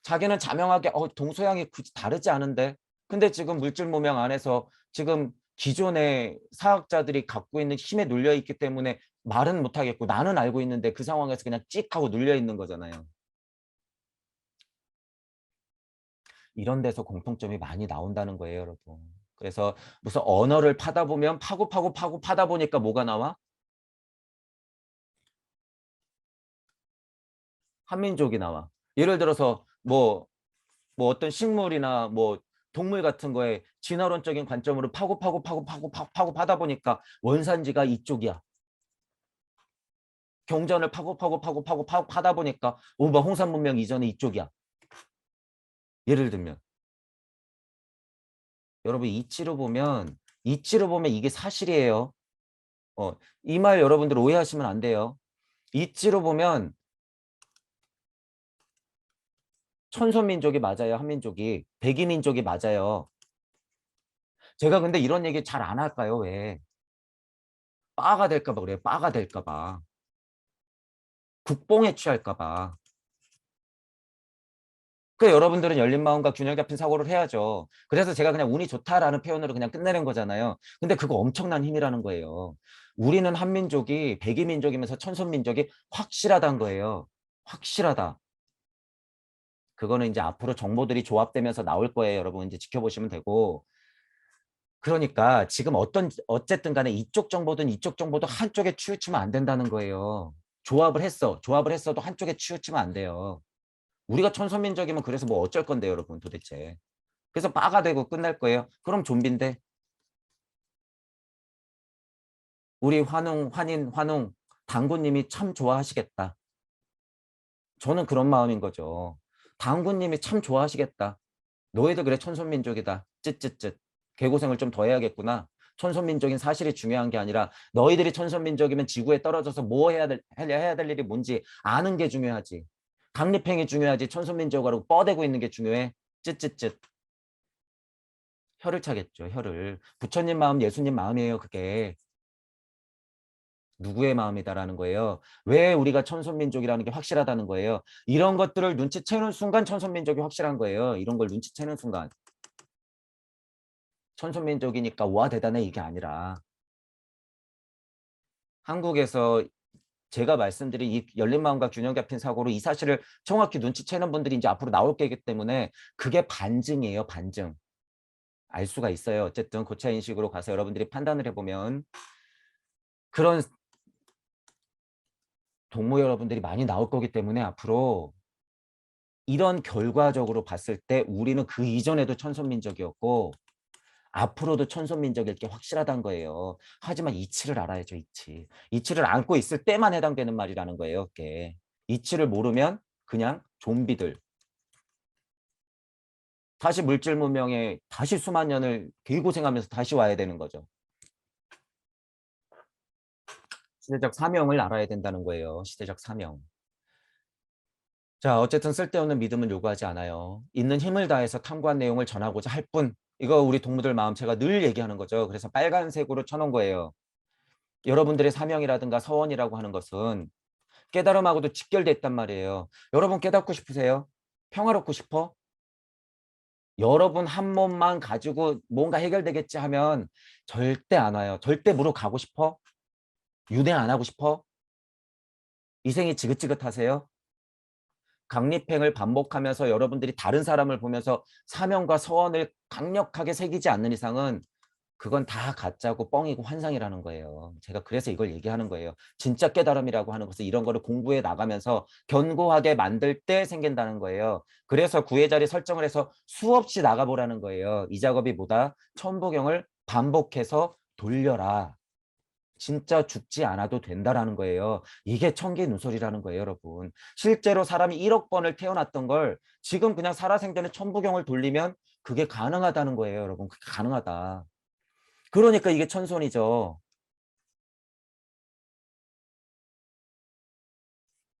자기는 자명하게 동서양이 굳이 다르지 않은데 근데 지금 물질모명 안에서 지금 기존의 사학자들이 갖고 있는 힘에 눌려 있기 때문에 말은 못하겠고 나는 알고 있는데 그 상황에서 그냥 찍 하고 눌려 있는 거잖아요. 이런 데서 공통점이 많이 나온다는 거예요, 여러분. 그래서 무슨 언어를 파다 보면 파고 파고 파고 파다 보니까 뭐가 나와? 한민족이 나와. 예를 들어서 뭐 어떤 식물이나 뭐 동물 같은 거에 진화론적인 관점으로 파고 파고 파고 파고 파고 파고 파다 보니까 원산지가 이쪽이야. 경전을 파고 파고 파고 파고 파고 파다 보니까 오바 홍산 문명 이전에 이쪽이야. 예를 들면 여러분 이치로 보면 이게 사실이에요. 이 말 여러분들 오해하시면 안 돼요. 이치로 보면 천손민족이 맞아요. 한민족이. 백이민족이 맞아요. 제가 근데 이런 얘기 잘 안 할까요? 왜? 빠가 될까 봐 그래요. 빠가 될까 봐. 국뽕에 취할까 봐. 그 여러분들은 열린 마음과 균형 잡힌 사고를 해야죠. 그래서 제가 그냥 운이 좋다라는 표현으로 그냥 끝내는 거잖아요. 근데 그거 엄청난 힘이라는 거예요. 우리는 한민족이 백이민족이면서 천손민족이 확실하다는 거예요. 확실하다. 그거는 이제 앞으로 정보들이 조합되면서 나올 거예요. 여러분 이제 지켜보시면 되고. 그러니까 지금 어쨌든 간에 이쪽 정보든 이쪽 정보도 한쪽에 치우치면 안 된다는 거예요. 조합을 했어도 한쪽에 치우치면 안 돼요. 우리가 천선민족이면 그래서 뭐 어쩔 건데요, 여러분 도대체. 그래서 빠가 되고 끝날 거예요. 그럼 좀비인데 우리 환웅 당구님이 참 좋아하시겠다. 저는 그런 마음인 거죠. 당구님이 참 좋아하시겠다. 너희들 그래 천선민족이다. 쯧쯧쯧. 개고생을 좀 더 해야겠구나. 천선민족인 사실이 중요한 게 아니라 너희들이 천선민족이면 지구에 떨어져서 뭐 해야 될 일이 뭔지 아는 게 중요하지. 강립행이 중요하지. 천선민족하고 뻐대고 있는 게 중요해. 쯧쯧쯧. 혀를 차겠죠. 혀를. 부처님 마음 예수님 마음이에요. 그게. 누구의 마음이다라는 거예요. 왜 우리가 천손민족이라는 게 확실하다는 거예요. 이런 것들을 눈치채는 순간 천손민족이 확실한 거예요. 이런 걸 눈치채는 순간. 천손민족이니까 와 대단해 이게 아니라 한국에서 제가 말씀드린 이 열린 마음과 균형 잡힌 사고로 이 사실을 정확히 눈치채는 분들이 이제 앞으로 나올 거기 때문에 그게 반증이에요. 반증. 알 수가 있어요. 어쨌든 고차 인식으로 가서 여러분들이 판단을 해보면 그런 동무 여러분들이 많이 나올 거기 때문에 앞으로 이런 결과적으로 봤을 때 우리는 그 이전에도 천손민족이었고 앞으로도 천손민족일 게 확실하다는 거예요. 하지만 이치를 알아야죠. 이치를 안고 있을 때만 해당되는 말이라는 거예요. 그게. 이치를 모르면 그냥 좀비들. 다시 물질 문명에 다시 수만 년을 개고생하면서 다시 와야 되는 거죠. 시대적 사명을 알아야 된다는 거예요. 시대적 사명. 자, 어쨌든 쓸데없는 믿음은 요구하지 않아요. 있는 힘을 다해서 탐구한 내용을 전하고자 할 뿐. 이거 우리 동무들 마음 제가 늘 얘기하는 거죠. 그래서 빨간색으로 쳐놓은 거예요. 여러분들의 사명이라든가 서원이라고 하는 것은 깨달음하고도 직결돼 있단 말이에요. 여러분 깨닫고 싶으세요? 평화롭고 싶어? 여러분 한 몸만 가지고 뭔가 해결되겠지 하면 절대 안 와요. 절대 무릎 가고 싶어? 윤회 안 하고 싶어? 이생이 지긋지긋하세요? 강립행을 반복하면서 여러분들이 다른 사람을 보면서 사명과 서원을 강력하게 새기지 않는 이상은 그건 다 가짜고 뻥이고 환상이라는 거예요. 제가 그래서 이걸 얘기하는 거예요. 진짜 깨달음이라고 하는 것은 이런 거를 공부해 나가면서 견고하게 만들 때 생긴다는 거예요. 그래서 구의 자리 설정을 해서 수없이 나가보라는 거예요. 이 작업이 뭐다? 천부경을 반복해서 돌려라. 진짜 죽지 않아도 된다라는 거예요. 이게 청기누설이라는 거예요, 여러분. 실제로 사람이 1억 번을 태어났던 걸 지금 그냥 살아생전에 천부경을 돌리면 그게 가능하다는 거예요, 여러분. 그게 가능하다. 그러니까 이게 천손이죠.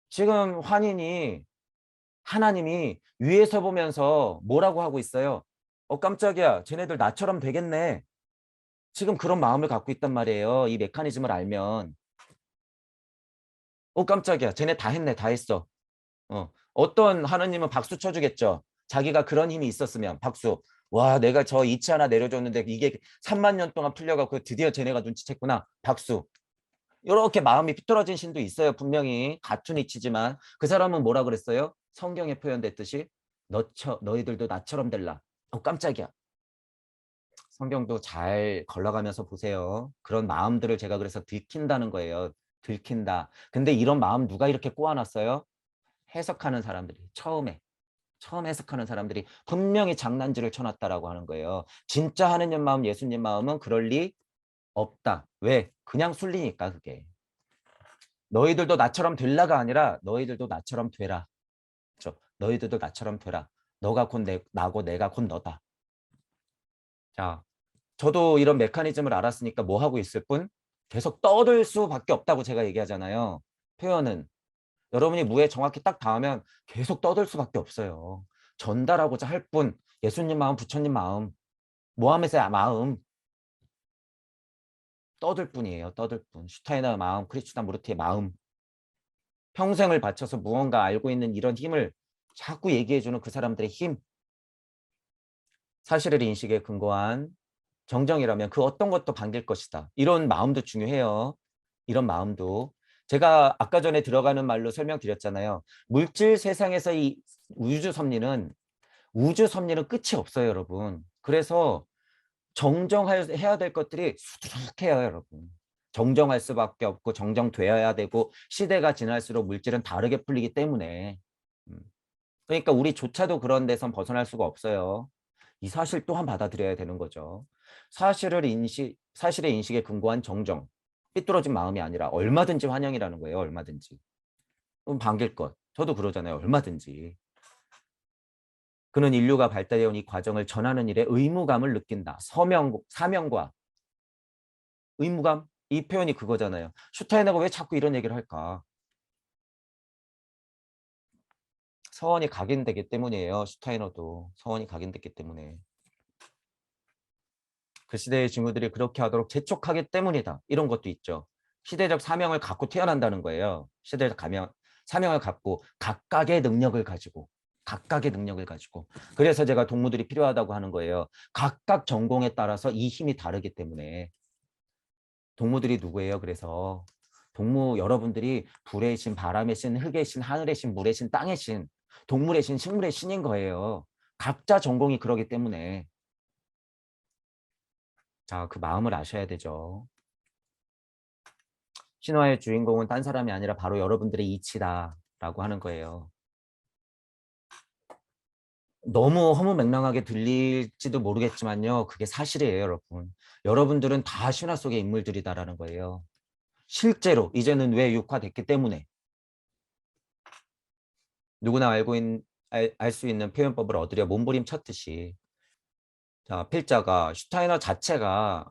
지금 환인이 하나님이 위에서 보면서 뭐라고 하고 있어요? 깜짝이야. 쟤네들 나처럼 되겠네. 지금 그런 마음을 갖고 있단 말이에요. 이 메커니즘을 알면. 깜짝이야. 쟤네 다 했네. 다 했어. 어떤 하느님은 박수 쳐주겠죠. 자기가 그런 힘이 있었으면 박수. 와, 내가 저 이치 하나 내려줬는데 이게 3만 년 동안 풀려갖고 드디어 쟤네가 눈치챘구나. 박수. 이렇게 마음이 삐뚤어진 신도 있어요. 분명히 같은 이치지만 그 사람은 뭐라 그랬어요? 성경에 표현됐듯이 너희들도 나처럼 될라. 깜짝이야. 성경도 잘 걸러가면서 보세요. 그런 마음들을 제가 그래서 들킨다는 거예요. 들킨다. 근데 이런 마음 누가 이렇게 꼬아놨어요? 해석하는 사람들이 처음 해석하는 사람들이 분명히 장난질을 쳐놨다라고 하는 거예요. 진짜 하느님 마음, 예수님 마음은 그럴 리 없다. 왜? 그냥 순리니까 그게. 너희들도 나처럼 될라가 아니라 너희들도 나처럼 되라. 그렇죠? 너희들도 나처럼 되라. 너가 곧 나고 내가 곧 너다. 자, 저도 이런 메커니즘을 알았으니까 뭐 하고 있을 뿐? 계속 떠들 수밖에 없다고 제가 얘기하잖아요. 표현은. 여러분이 무에 정확히 딱 닿으면 계속 떠들 수밖에 없어요. 전달하고자 할 뿐, 예수님 마음, 부처님 마음, 모하메스의 마음, 떠들 뿐이에요. 떠들 뿐. 슈타이너의 마음, 크리스추나무르티의 마음. 평생을 바쳐서 무언가 알고 있는 이런 힘을 자꾸 얘기해주는 그 사람들의 힘. 사실을 인식에 근거한 정정이라면 그 어떤 것도 반길 것이다. 이런 마음도 중요해요. 이런 마음도. 제가 아까 전에 들어가는 말로 설명드렸잖아요. 물질 세상에서 이 우주 섭리는 끝이 없어요, 여러분. 그래서 정정해야 될 것들이 수두룩해요, 여러분. 정정할 수밖에 없고 정정되어야 되고 시대가 지날수록 물질은 다르게 풀리기 때문에. 음. 그러니까 우리조차도 그런 데선 벗어날 수가 없어요. 이 사실 또한 받아들여야 되는 거죠. 사실의 인식에 근거한 정정. 삐뚤어진 마음이 아니라 얼마든지 환영이라는 거예요. 얼마든지. 반길 것. 저도 그러잖아요. 얼마든지. 그는 인류가 발달해온 이 과정을 전하는 일에 의무감을 느낀다. 사명과 의무감? 이 표현이 그거잖아요. 슈타이너가 왜 자꾸 이런 얘기를 할까? 서원이 각인되기 때문이에요. 슈타이너도 서원이 각인됐기 때문에. 그 시대의 증후들이 그렇게 하도록 재촉하기 때문이다. 이런 것도 있죠. 시대적 사명을 갖고 태어난다는 거예요. 사명을 갖고 각각의 능력을 가지고 그래서 제가 동무들이 필요하다고 하는 거예요. 각각 전공에 따라서 이 힘이 다르기 때문에. 동무들이 누구예요? 그래서 동무 여러분들이 불의 신, 바람의 신, 흙의 신, 하늘의 신, 물의 신, 땅의 신, 동물의 신, 식물의 신인 거예요. 각자 전공이 그러기 때문에. 자, 그 마음을 아셔야 되죠. 신화의 주인공은 딴 사람이 아니라 바로 여러분들의 이치다라고 하는 거예요. 너무 허무맹랑하게 들릴지도 모르겠지만요. 그게 사실이에요, 여러분. 여러분들은 다 신화 속의 인물들이다라는 거예요. 실제로 이제는 왜 육화됐기 때문에 누구나 알 수 있는 표현법을 얻으려 몸부림쳤듯이 자, 필자가 슈타이너 자체가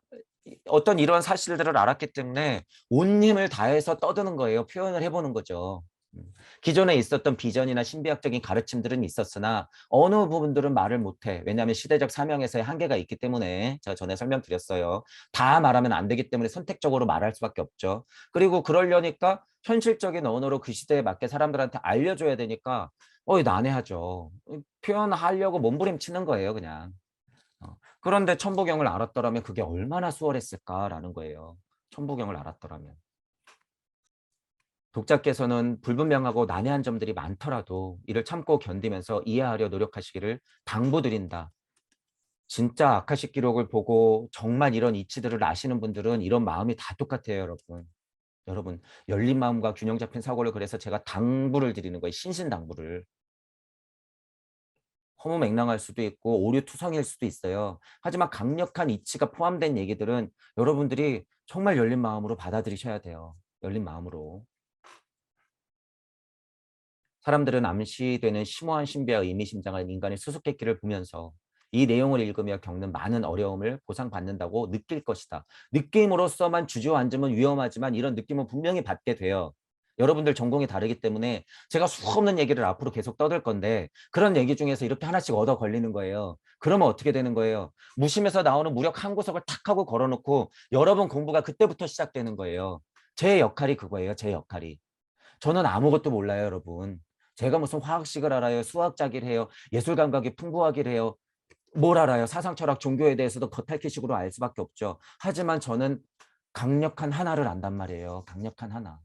어떤 이런 사실들을 알았기 때문에 온 힘을 다해서 떠드는 거예요. 표현을 해보는 거죠. 음. 기존에 있었던 비전이나 신비학적인 가르침들은 있었으나 어느 부분들은 말을 못해. 왜냐하면 시대적 사명에서의 한계가 있기 때문에 제가 전에 설명드렸어요. 다 말하면 안 되기 때문에 선택적으로 말할 수밖에 없죠. 그리고 그러려니까 현실적인 언어로 그 시대에 맞게 사람들한테 알려줘야 되니까 난해하죠. 표현하려고 몸부림치는 거예요, 그냥. 그런데 천부경을 알았더라면 그게 얼마나 수월했을까라는 거예요. 천부경을 알았더라면. 독자께서는 불분명하고 난해한 점들이 많더라도 이를 참고 견디면서 이해하려 노력하시기를 당부드린다. 진짜 아카식 기록을 보고 정말 이런 이치들을 아시는 분들은 이런 마음이 다 똑같아요, 여러분. 여러분, 열린 마음과 균형 잡힌 사고를 그래서 제가 당부를 드리는 거예요. 신신당부를. 허무맹랑할 수도 있고 오류투성일 수도 있어요. 하지만 강력한 이치가 포함된 얘기들은 여러분들이 정말 열린 마음으로 받아들이셔야 돼요. 열린 마음으로. 사람들은 암시되는 심오한 신비와 의미심장한 인간의 수수께끼를 보면서 이 내용을 읽으며 겪는 많은 어려움을 보상받는다고 느낄 것이다. 느낌으로서만 주저앉으면 위험하지만 이런 느낌은 분명히 받게 돼요. 여러분들 전공이 다르기 때문에 제가 수없는 얘기를 앞으로 계속 떠들 건데 그런 얘기 중에서 이렇게 하나씩 얻어 걸리는 거예요. 그러면 어떻게 되는 거예요? 무심에서 나오는 무력 한 구석을 탁 하고 걸어놓고 여러분 공부가 그때부터 시작되는 거예요. 제 역할이 그거예요. 제 역할이. 저는 아무것도 몰라요, 여러분. 제가 무슨 화학식을 알아요? 수학자기를 해요? 예술 감각이 풍부하기를 해요? 뭘 알아요? 사상, 철학, 종교에 대해서도 겉핥기식으로 알 수밖에 없죠. 하지만 저는 강력한 하나를 안단 말이에요. 강력한 하나.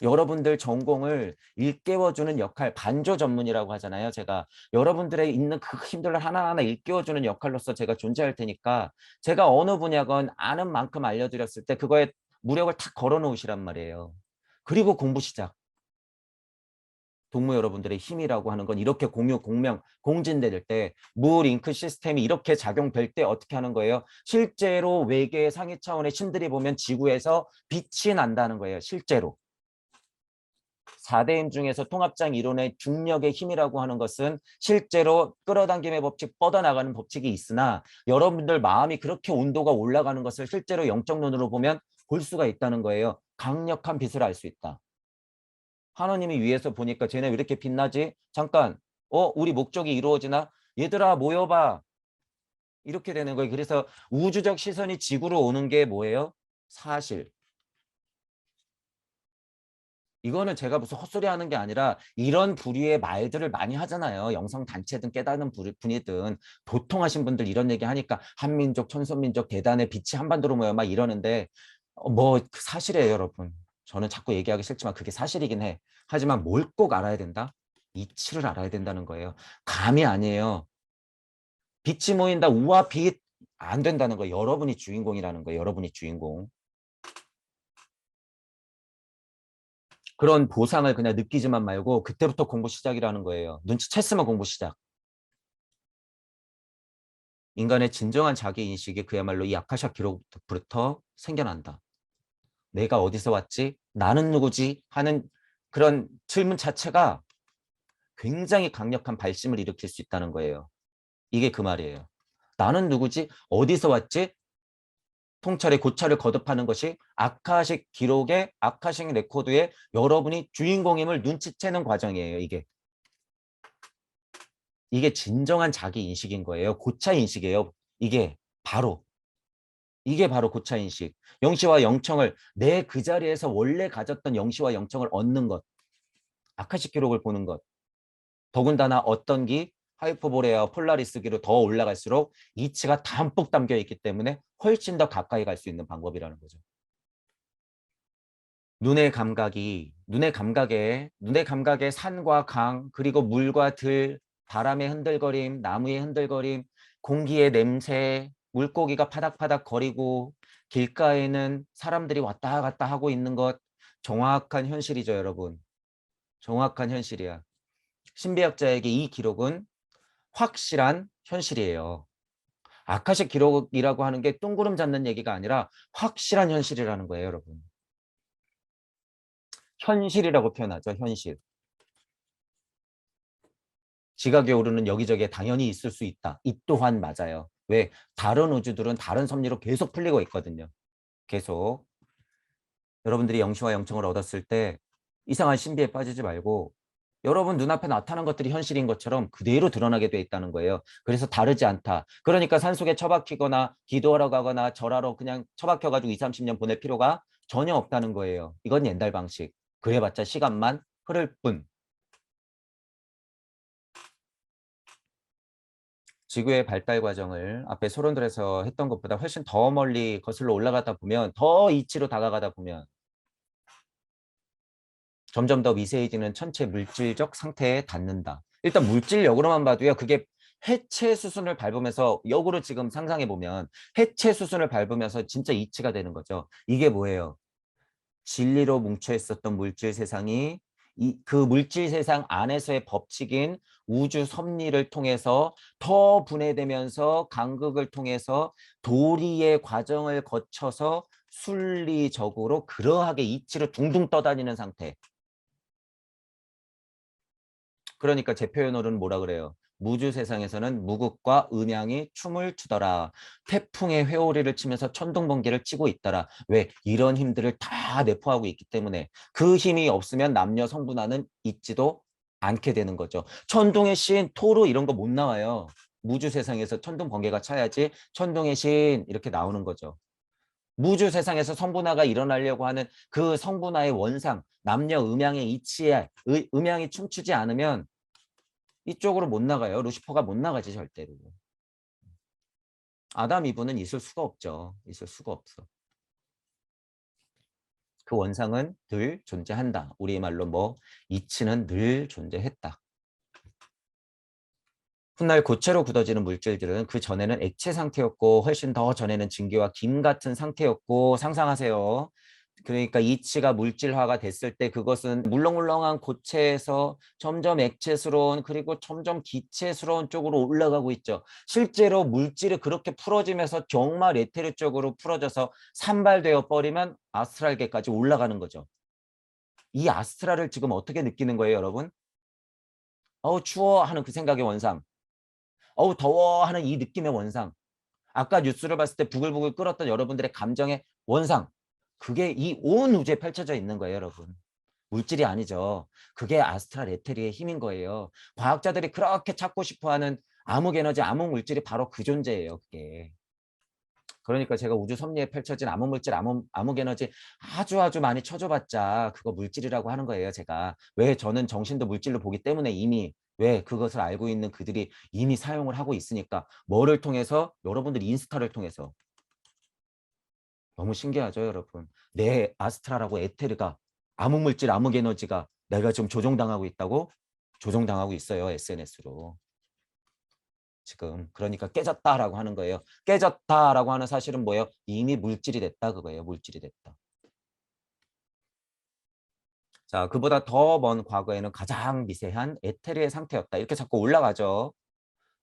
여러분들 전공을 일깨워주는 역할, 반조 전문이라고 하잖아요. 제가 여러분들의 있는 그 힘들을 하나하나 일깨워주는 역할로서 제가 존재할 테니까 제가 어느 분야건 아는 만큼 알려드렸을 때 그거에 무력을 탁 걸어 놓으시란 말이에요. 그리고 공부 시작. 동무 여러분들의 힘이라고 하는 건 이렇게 공유, 공명, 공진될 때, 물, 잉크 시스템이 이렇게 작용될 때 어떻게 하는 거예요? 실제로 외계의 상위 차원의 신들이 보면 지구에서 빛이 난다는 거예요. 실제로. 4대 힘 중에서 통합장 이론의 중력의 힘이라고 하는 것은 실제로 끌어당김의 법칙, 뻗어나가는 법칙이 있으나 여러분들 마음이 그렇게 온도가 올라가는 것을 실제로 영적 눈으로 보면 볼 수가 있다는 거예요. 강력한 빛을 알 수 있다. 하나님이 위에서 보니까 쟤네 왜 이렇게 빛나지? 잠깐, 우리 목적이 이루어지나? 얘들아, 모여봐. 이렇게 되는 거예요. 그래서 우주적 시선이 지구로 오는 게 뭐예요? 사실. 이거는 제가 무슨 헛소리 하는 게 아니라 이런 부류의 말들을 많이 하잖아요. 영성 단체든 깨닫는 분이든 도통하신 분들 이런 얘기 하니까 한민족, 천선민족, 대단해 빛이 한반도로 모여 막 이러는데 뭐 사실이에요, 여러분. 저는 자꾸 얘기하기 싫지만 그게 사실이긴 해. 하지만 뭘 꼭 알아야 된다? 이치를 알아야 된다는 거예요. 감이 아니에요. 빛이 모인다. 우와 빛. 안 된다는 거예요. 여러분이 주인공이라는 거예요. 여러분이 주인공. 그런 보상을 그냥 느끼지만 말고 그때부터 공부 시작이라는 거예요. 눈치챘으면 공부 시작. 인간의 진정한 자기인식이 그야말로 이 아카샤 기록부터 생겨난다. 내가 어디서 왔지? 나는 누구지? 하는 그런 질문 자체가 굉장히 강력한 발심을 일으킬 수 있다는 거예요. 이게 그 말이에요. 나는 누구지? 어디서 왔지? 통찰의 고찰을 거듭하는 것이 아카식 기록의 아카식 레코드의 여러분이 주인공임을 눈치채는 과정이에요. 이게 진정한 자기 인식인 거예요. 고차 인식이에요. 바로 이게 바로 고차 인식. 영시와 영청을 내 그 자리에서 원래 가졌던 영시와 영청을 얻는 것. 아카식 기록을 보는 것. 더군다나 어떤 기 하이퍼보레아 폴라리스기로 더 올라갈수록 이치가 담뿍 담겨 있기 때문에 훨씬 더 가까이 갈 수 있는 방법이라는 거죠. 눈의 감각에 산과 강, 그리고 물과 들, 바람의 흔들거림, 나무의 흔들거림, 공기의 냄새, 물고기가 파닥파닥 거리고 길가에는 사람들이 왔다 갔다 하고 있는 것 정확한 현실이죠, 여러분. 정확한 현실이야. 신비학자에게 이 기록은 확실한 현실이에요. 아카식 기록이라고 하는 게 뚱구름 잡는 얘기가 아니라 확실한 현실이라는 거예요, 여러분. 현실이라고 표현하죠. 현실. 지각이 오르는 여기저기에 당연히 있을 수 있다. 이 또한 맞아요. 왜? 다른 우주들은 다른 섭리로 계속 풀리고 있거든요. 계속. 여러분들이 영시와 영청을 얻었을 때 이상한 신비에 빠지지 말고 여러분 눈앞에 나타난 것들이 현실인 것처럼 그대로 드러나게 돼 있다는 거예요. 그래서 다르지 않다. 그러니까 산속에 처박히거나 기도하러 가거나 절하러 그냥 처박혀가지고 2, 30년 보낼 필요가 전혀 없다는 거예요. 이건 옛날 방식. 그래봤자 시간만 흐를 뿐. 지구의 발달 과정을 앞에 소론들에서 했던 것보다 훨씬 더 멀리 거슬러 올라가다 보면 더 이치로 다가가다 보면 점점 더 미세해지는 천체 물질적 상태에 닿는다. 일단 물질력으로만 봐도요. 그게 해체 수순을 밟으면서 역으로 지금 상상해 보면 해체 수순을 밟으면서 진짜 이치가 되는 거죠. 이게 뭐예요? 진리로 뭉쳐 있었던 물질 세상이 그 물질 세상 안에서의 법칙인 우주 섭리를 통해서 더 분해되면서 간극을 통해서 도리의 과정을 거쳐서 순리적으로 그러하게 이치로 둥둥 떠다니는 상태. 그러니까 제 표현으로는 뭐라 그래요? 무주 세상에서는 무극과 음양이 춤을 추더라. 태풍의 회오리를 치면서 천둥번개를 치고 있더라. 왜? 이런 힘들을 다 내포하고 있기 때문에 그 힘이 없으면 남녀 성분화는 있지도 않게 되는 거죠. 천둥의 신, 토로 이런 거 못 나와요. 무주 세상에서 천둥 번개가 쳐야지 천둥의 신 이렇게 나오는 거죠. 무주 세상에서 성분화가 일어나려고 하는 그 성분화의 원상, 남녀 음양의 이치에 음양이 춤추지 않으면 이쪽으로 못 나가요. 루시퍼가 못 나가지 절대로. 아담 이브는 있을 수가 없죠. 있을 수가 없어. 그 원상은 늘 존재한다. 우리말로 뭐 이치는 늘 존재했다. 훗날 고체로 굳어지는 물질들은 그 전에는 액체 상태였고 훨씬 더 전에는 증기와 김 같은 상태였고 상상하세요. 그러니까 이치가 물질화가 됐을 때 그것은 물렁물렁한 고체에서 점점 액체스러운 그리고 점점 기체스러운 쪽으로 올라가고 있죠. 실제로 물질이 그렇게 풀어지면서 정말 에테르 쪽으로 풀어져서 산발되어 버리면 아스트랄계까지 올라가는 거죠. 이 아스트랄을 지금 어떻게 느끼는 거예요, 여러분? 어우 추워 하는 그 생각의 원상. 어우 더워 하는 이 느낌의 원상. 아까 뉴스를 봤을 때 부글부글 끓었던 여러분들의 감정의 원상. 그게 이 온 우주에 펼쳐져 있는 거예요, 여러분. 물질이 아니죠. 그게 아스트랄 에테리의 힘인 거예요. 과학자들이 그렇게 찾고 싶어하는 암흑 에너지, 암흑 물질이 바로 그 존재예요, 그게. 그러니까 제가 우주 섭리에 펼쳐진 암흑 물질, 암흑 에너지 아주 많이 쳐줘봤자 그거 물질이라고 하는 거예요, 제가. 왜 저는 정신도 물질로 보기 때문에 이미 왜 그것을 알고 있는 그들이 이미 사용을 하고 있으니까 뭐를 통해서 여러분들 인스타를 통해서 너무 신기하죠, 여러분. 내 아스트라라고 에테르가 암흑물질, 암흑에너지가 내가 지금 조종당하고 있다고? 조종당하고 있어요, SNS로. 지금 그러니까 깨졌다라고 하는 거예요. 깨졌다라고 하는 사실은 뭐예요? 이미 물질이 됐다 그거예요. 물질이 됐다. 자, 그보다 더 먼 과거에는 가장 미세한 에테르의 상태였다. 이렇게 자꾸 올라가죠.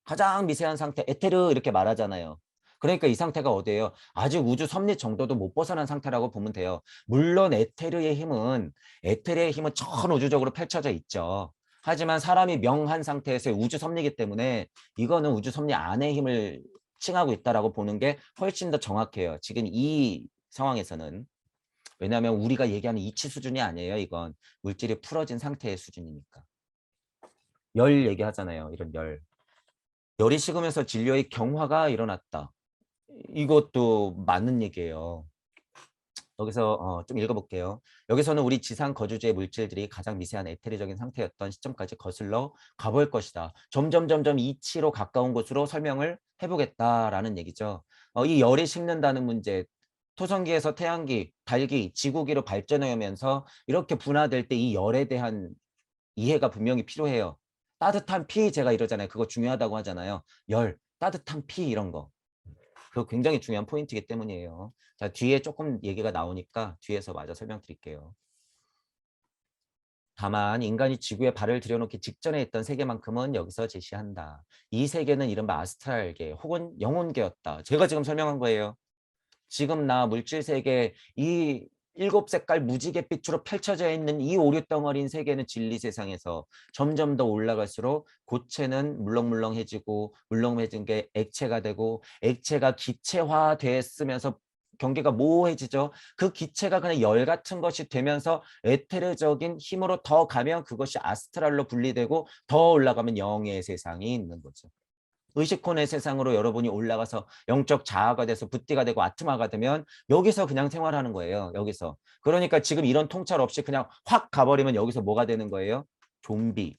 가장 미세한 상태, 에테르 이렇게 말하잖아요. 그러니까 이 상태가 어디예요? 아직 우주 섭리 정도도 못 벗어난 상태라고 보면 돼요. 물론 에테르의 힘은 전 우주적으로 펼쳐져 있죠. 하지만 사람이 명한 상태에서의 우주 섭리이기 때문에 이거는 우주 섭리 안의 힘을 칭하고 있다라고 보는 게 훨씬 더 정확해요. 지금 이 상황에서는. 왜냐하면 우리가 얘기하는 이치 수준이 아니에요. 이건 물질이 풀어진 상태의 수준이니까. 열 얘기하잖아요. 이런 열. 열이 식으면서 진료의 경화가 일어났다. 이것도 맞는 얘기예요. 여기서 좀 읽어볼게요. 여기서는 우리 지상 거주지의 물질들이 가장 미세한 에테리적인 상태였던 시점까지 거슬러 가볼 것이다. 점점 이치로 가까운 곳으로 설명을 해보겠다라는 얘기죠. 이 열이 식는다는 문제, 토성기에서 태양기, 달기, 지구기로 발전해 오면서 이렇게 분화될 때 이 열에 대한 이해가 분명히 필요해요. 따뜻한 피 제가 이러잖아요. 그거 중요하다고 하잖아요. 열, 따뜻한 피 이런 거. 그거 굉장히 중요한 포인트이기 때문이에요. 자, 뒤에 조금 얘기가 나오니까 뒤에서 마저 설명드릴게요. 다만 인간이 지구에 발을 들여놓기 직전에 있던 세계만큼은 여기서 제시한다. 이 세계는 이른바 아스트랄계 혹은 영혼계였다. 제가 지금 설명한 거예요. 지금 나 물질 세계 이 일곱 색깔 무지갯빛으로 펼쳐져 있는 이 오류 덩어리인 세계는 진리 세상에서 점점 더 올라갈수록 고체는 물렁물렁해지고 물렁해진 게 액체가 되고 액체가 기체화됐으면서 경계가 모호해지죠. 그 기체가 그냥 열 같은 것이 되면서 에테르적인 힘으로 더 가면 그것이 아스트랄로 분리되고 더 올라가면 영의 세상이 있는 거죠. 의식혼의 세상으로 여러분이 올라가서 영적 자아가 돼서 붓디가 되고 아트마가 되면 여기서 그냥 생활하는 거예요. 여기서. 그러니까 지금 이런 통찰 없이 그냥 확 가버리면 여기서 뭐가 되는 거예요? 좀비.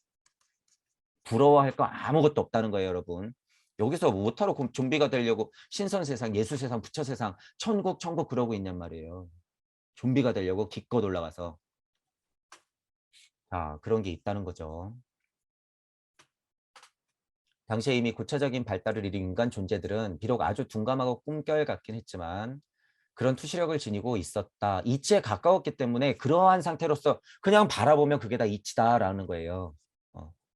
부러워할 거 아무것도 없다는 거예요, 여러분. 여기서 못하러 좀비가 되려고 신선세상, 예수세상, 부처세상, 천국 그러고 있냔 말이에요. 좀비가 되려고 기껏 올라가서. 자, 그런 게 있다는 거죠. 당시에 이미 구체적인 발달을 이룬 인간 존재들은 비록 아주 둔감하고 꿈결 같긴 했지만 그런 투시력을 지니고 있었다. 이치에 가까웠기 때문에 그러한 상태로서 그냥 바라보면 그게 다 이치다라는 거예요.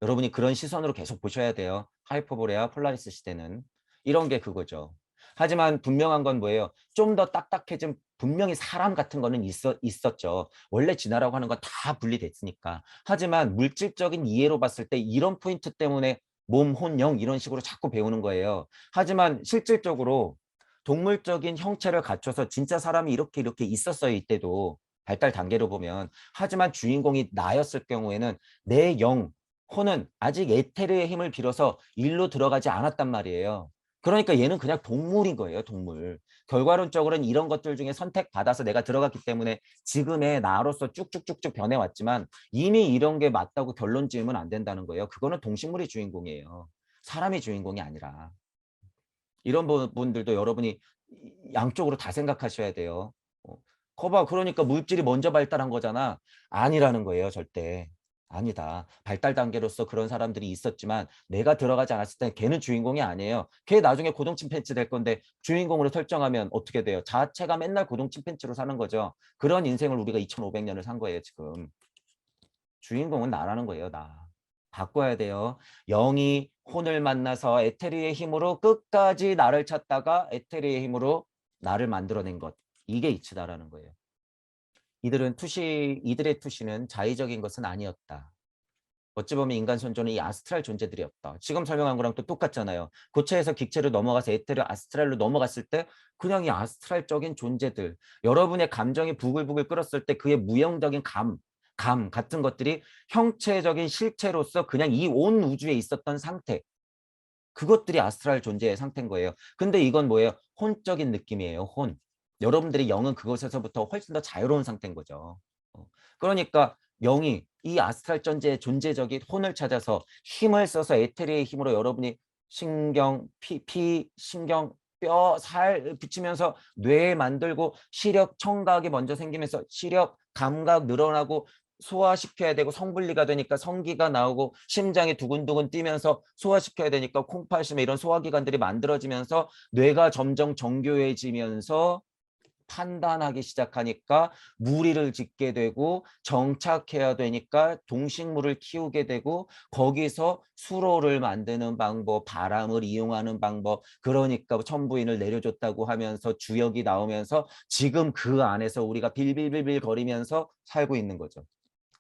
여러분이 그런 시선으로 계속 보셔야 돼요. 하이퍼보레아 폴라리스 시대는. 이런 게 그거죠. 하지만 분명한 건 뭐예요? 좀 더 딱딱해진 분명히 사람 같은 거는 있었죠. 원래 진화라고 하는 건 다 분리됐으니까. 하지만 물질적인 이해로 봤을 때 이런 포인트 때문에 몸, 혼, 영 이런 식으로 자꾸 배우는 거예요. 하지만 실질적으로 동물적인 형체를 갖춰서 진짜 사람이 이렇게 있었어요. 이때도 발달 단계로 보면. 하지만 주인공이 나였을 경우에는 내 영, 혼은 아직 에테르의 힘을 빌어서 일로 들어가지 않았단 말이에요. 그러니까 얘는 그냥 동물인 거예요. 동물. 결과론적으로는 이런 것들 중에 선택받아서 내가 들어갔기 때문에 지금의 나로서 쭉쭉쭉쭉 변해왔지만 이미 이런 게 맞다고 결론 지으면 안 된다는 거예요. 그거는 동식물이 주인공이에요. 사람이 주인공이 아니라. 이런 부분들도 여러분이 양쪽으로 다 생각하셔야 돼요. 거봐, 그러니까 물질이 먼저 발달한 거잖아. 아니라는 거예요, 절대. 아니다. 발달 단계로서 그런 사람들이 있었지만 내가 들어가지 않았을 때 걔는 주인공이 아니에요. 걔 나중에 고동 침팬치 될 건데 주인공으로 설정하면 어떻게 돼요? 자체가 맨날 고동 침팬치로 사는 거죠. 그런 인생을 우리가 2500년을 산 거예요, 지금. 주인공은 나라는 거예요, 나. 바꿔야 돼요. 영이 혼을 만나서 에테리의 힘으로 끝까지 나를 찾다가 에테리의 힘으로 나를 만들어낸 것. 이게 이치다라는 거예요. 이들의 투시는 자의적인 것은 아니었다. 어찌 보면 인간 선조는 이 아스트랄 존재들이었다. 지금 설명한 거랑 또 똑같잖아요. 고체에서 객체로 넘어가서 에테르 아스트랄로 넘어갔을 때 그냥 이 아스트랄적인 존재들, 여러분의 감정이 부글부글 끓었을 때 그의 무형적인 감 같은 것들이 형체적인 실체로서 그냥 이 온 우주에 있었던 상태. 그것들이 아스트랄 존재의 상태인 거예요. 근데 이건 뭐예요? 혼적인 느낌이에요. 혼. 여러분들의 영은 그것에서부터 훨씬 더 자유로운 상태인 거죠. 그러니까 영이 이 아스트랄 존재의 존재적인 혼을 찾아서 힘을 써서 에테리의 힘으로 여러분이 신경, 신경, 뼈, 살 비치면서 뇌 만들고 시력, 청각이 먼저 생기면서 시력, 감각 늘어나고 소화시켜야 되고 성분리가 되니까 성기가 나오고 심장이 두근두근 뛰면서 소화시켜야 되니까 콩팥이나 이런 소화기관들이 만들어지면서 뇌가 점점 정교해지면서 판단하기 시작하니까 무리를 짓게 되고 정착해야 되니까 동식물을 키우게 되고 거기서 수로를 만드는 방법, 바람을 이용하는 방법, 그러니까 천부인을 내려줬다고 하면서 주역이 나오면서 지금 그 안에서 우리가 빌빌빌빌 거리면서 살고 있는 거죠.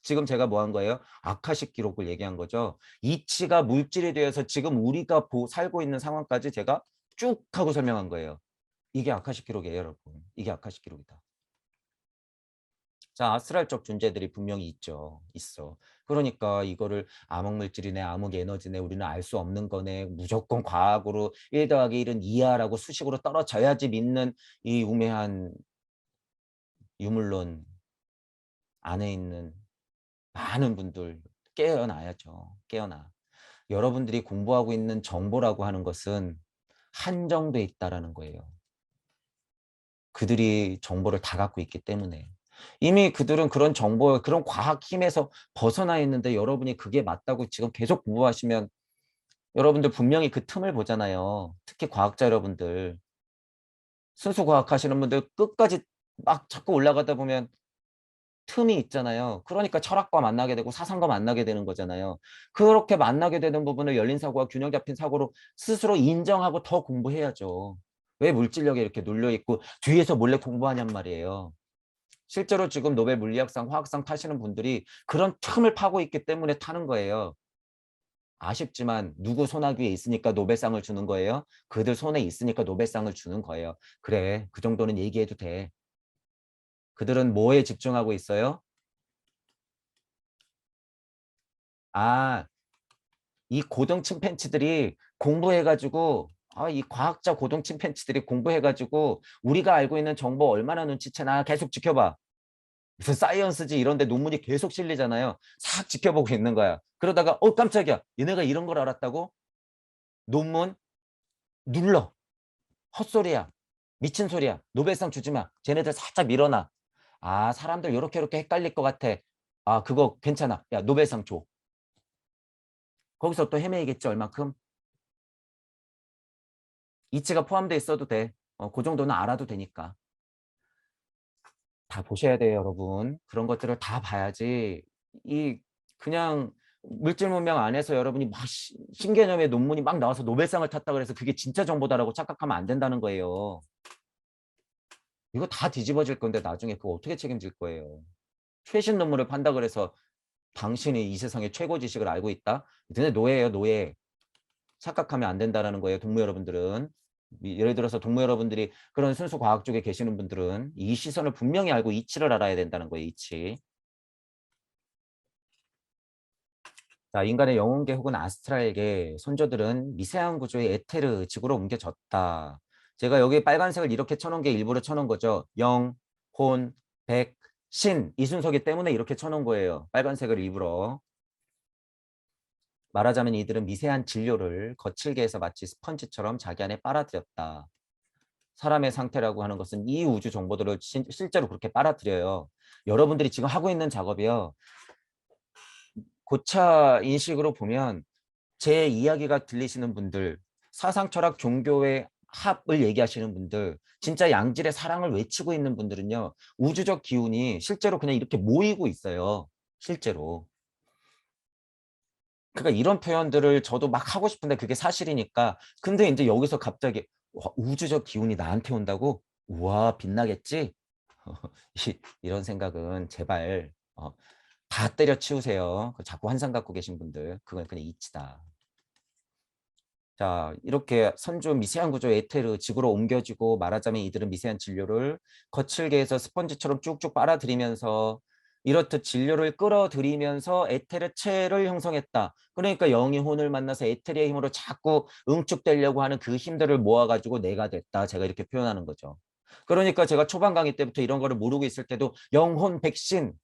지금 제가 뭐 한 거예요? 아카식 기록을 얘기한 거죠. 이치가 물질이 되어서 지금 우리가 살고 있는 상황까지 제가 쭉 하고 설명한 거예요. 이게 아카식 기록이에요, 여러분. 이게 아카식 기록이다. 자, 아스트랄적 존재들이 분명히 있어. 그러니까 이거를 암흑물질이네, 암흑에너지네, 우리는 알 수 없는 거네, 무조건 과학으로 1 더하기 1은 2야라고 수식으로 떨어져야지 믿는 이 우매한 유물론 안에 있는 많은 분들 깨어나야죠. 깨어나. 여러분들이 공부하고 있는 정보라고 하는 것은 한정돼 있다라는 거예요. 그들이 정보를 다 갖고 있기 때문에. 이미 그들은 그런 정보, 그런 과학 힘에서 벗어나 있는데 여러분이 그게 맞다고 지금 계속 공부하시면 여러분들 분명히 그 틈을 보잖아요. 특히 과학자 여러분들. 순수 과학 하시는 분들 끝까지 막 자꾸 올라가다 보면 틈이 있잖아요. 그러니까 철학과 만나게 되고 사상과 만나게 되는 거잖아요. 그렇게 만나게 되는 부분을 열린 사고와 균형 잡힌 사고로 스스로 인정하고 더 공부해야죠. 왜 물질력에 이렇게 눌려있고 뒤에서 몰래 공부하냔 말이에요. 실제로 지금 노벨 물리학상, 화학상 타시는 분들이 그런 틈을 파고 있기 때문에 타는 거예요. 아쉽지만 누구 손아귀에 있으니까 노벨상을 주는 거예요? 그들 손에 있으니까 노벨상을 주는 거예요. 그래, 그 정도는 얘기해도 돼. 그들은 뭐에 집중하고 있어요? 아, 이 고등 침팬치들이 공부해가지고 이 과학자 고등 침팬치들이 공부해가지고 우리가 알고 있는 정보 얼마나 눈치채나 계속 지켜봐. 무슨 사이언스지 이런 데 논문이 계속 실리잖아요. 싹 지켜보고 있는 거야. 그러다가 깜짝이야. 얘네가 이런 걸 알았다고? 논문 눌러. 헛소리야. 미친 소리야. 노벨상 주지 마. 쟤네들 살짝 밀어놔. 아, 사람들 요렇게 헷갈릴 것 같아. 아, 그거 괜찮아. 야, 노벨상 줘. 거기서 또 헤매이겠지 얼만큼? 이치가 포함돼 있어도 돼. 그 정도는 알아도 되니까. 다 보셔야 돼요, 여러분. 그런 것들을 다 봐야지 이 그냥 물질 문명 안에서 여러분이 막 신개념의 논문이 막 나와서 노벨상을 탔다 그래서 그게 진짜 정보다라고 착각하면 안 된다는 거예요. 이거 다 뒤집어질 건데 나중에 그거 어떻게 책임질 거예요. 최신 논문을 판다 그래서 당신이 이 세상의 최고 지식을 알고 있다? 너네 노예예요, 노예. 착각하면 안 된다라는 거예요. 동무 여러분들은. 예를 들어서 동무 여러분들이 그런 순수 과학 쪽에 계시는 분들은 이 시선을 분명히 알고 이치를 알아야 된다는 거예요. 이치. 자, 인간의 영혼계 혹은 아스트랄계 선조들은 미세한 구조의 에테르 지구로 옮겨졌다. 제가 여기 빨간색을 이렇게 쳐놓은 게 일부러 쳐놓은 거죠. 영, 혼, 백, 신 이 순서기 때문에 이렇게 쳐놓은 거예요. 빨간색을 일부러. 말하자면 이들은 미세한 진료를 거칠게 해서 마치 스펀지처럼 자기 안에 빨아들였다. 사람의 상태라고 하는 것은 이 우주 정보들을 실제로 그렇게 빨아들여요. 여러분들이 지금 하고 있는 작업이요. 고차 인식으로 보면 제 이야기가 들리시는 분들, 사상, 철학, 종교의 합을 얘기하시는 분들, 진짜 양질의 사랑을 외치고 있는 분들은요. 우주적 기운이 실제로 그냥 이렇게 모이고 있어요. 실제로. 그러니까 이런 표현들을 저도 막 하고 싶은데 그게 사실이니까. 근데 이제 여기서 갑자기 와, 우주적 기운이 나한테 온다고? 우와, 빛나겠지? 이런 생각은 제발 다 때려치우세요. 자꾸 환상 갖고 계신 분들. 그건 그냥 이치다. 자, 이렇게 선조 미세한 구조 에테르 지구로 옮겨지고 말하자면 이들은 미세한 진료를 거칠게 해서 스펀지처럼 쭉쭉 빨아들이면서 이렇듯 진료를 끌어들이면서 에테르체를 형성했다. 그러니까 영이 혼을 만나서 에테르의 힘으로 자꾸 응축되려고 하는 그 힘들을 모아가지고 내가 됐다. 제가 이렇게 표현하는 거죠. 그러니까 제가 초반 강의 때부터 이런 거를 모르고 있을 때도 영혼 백신,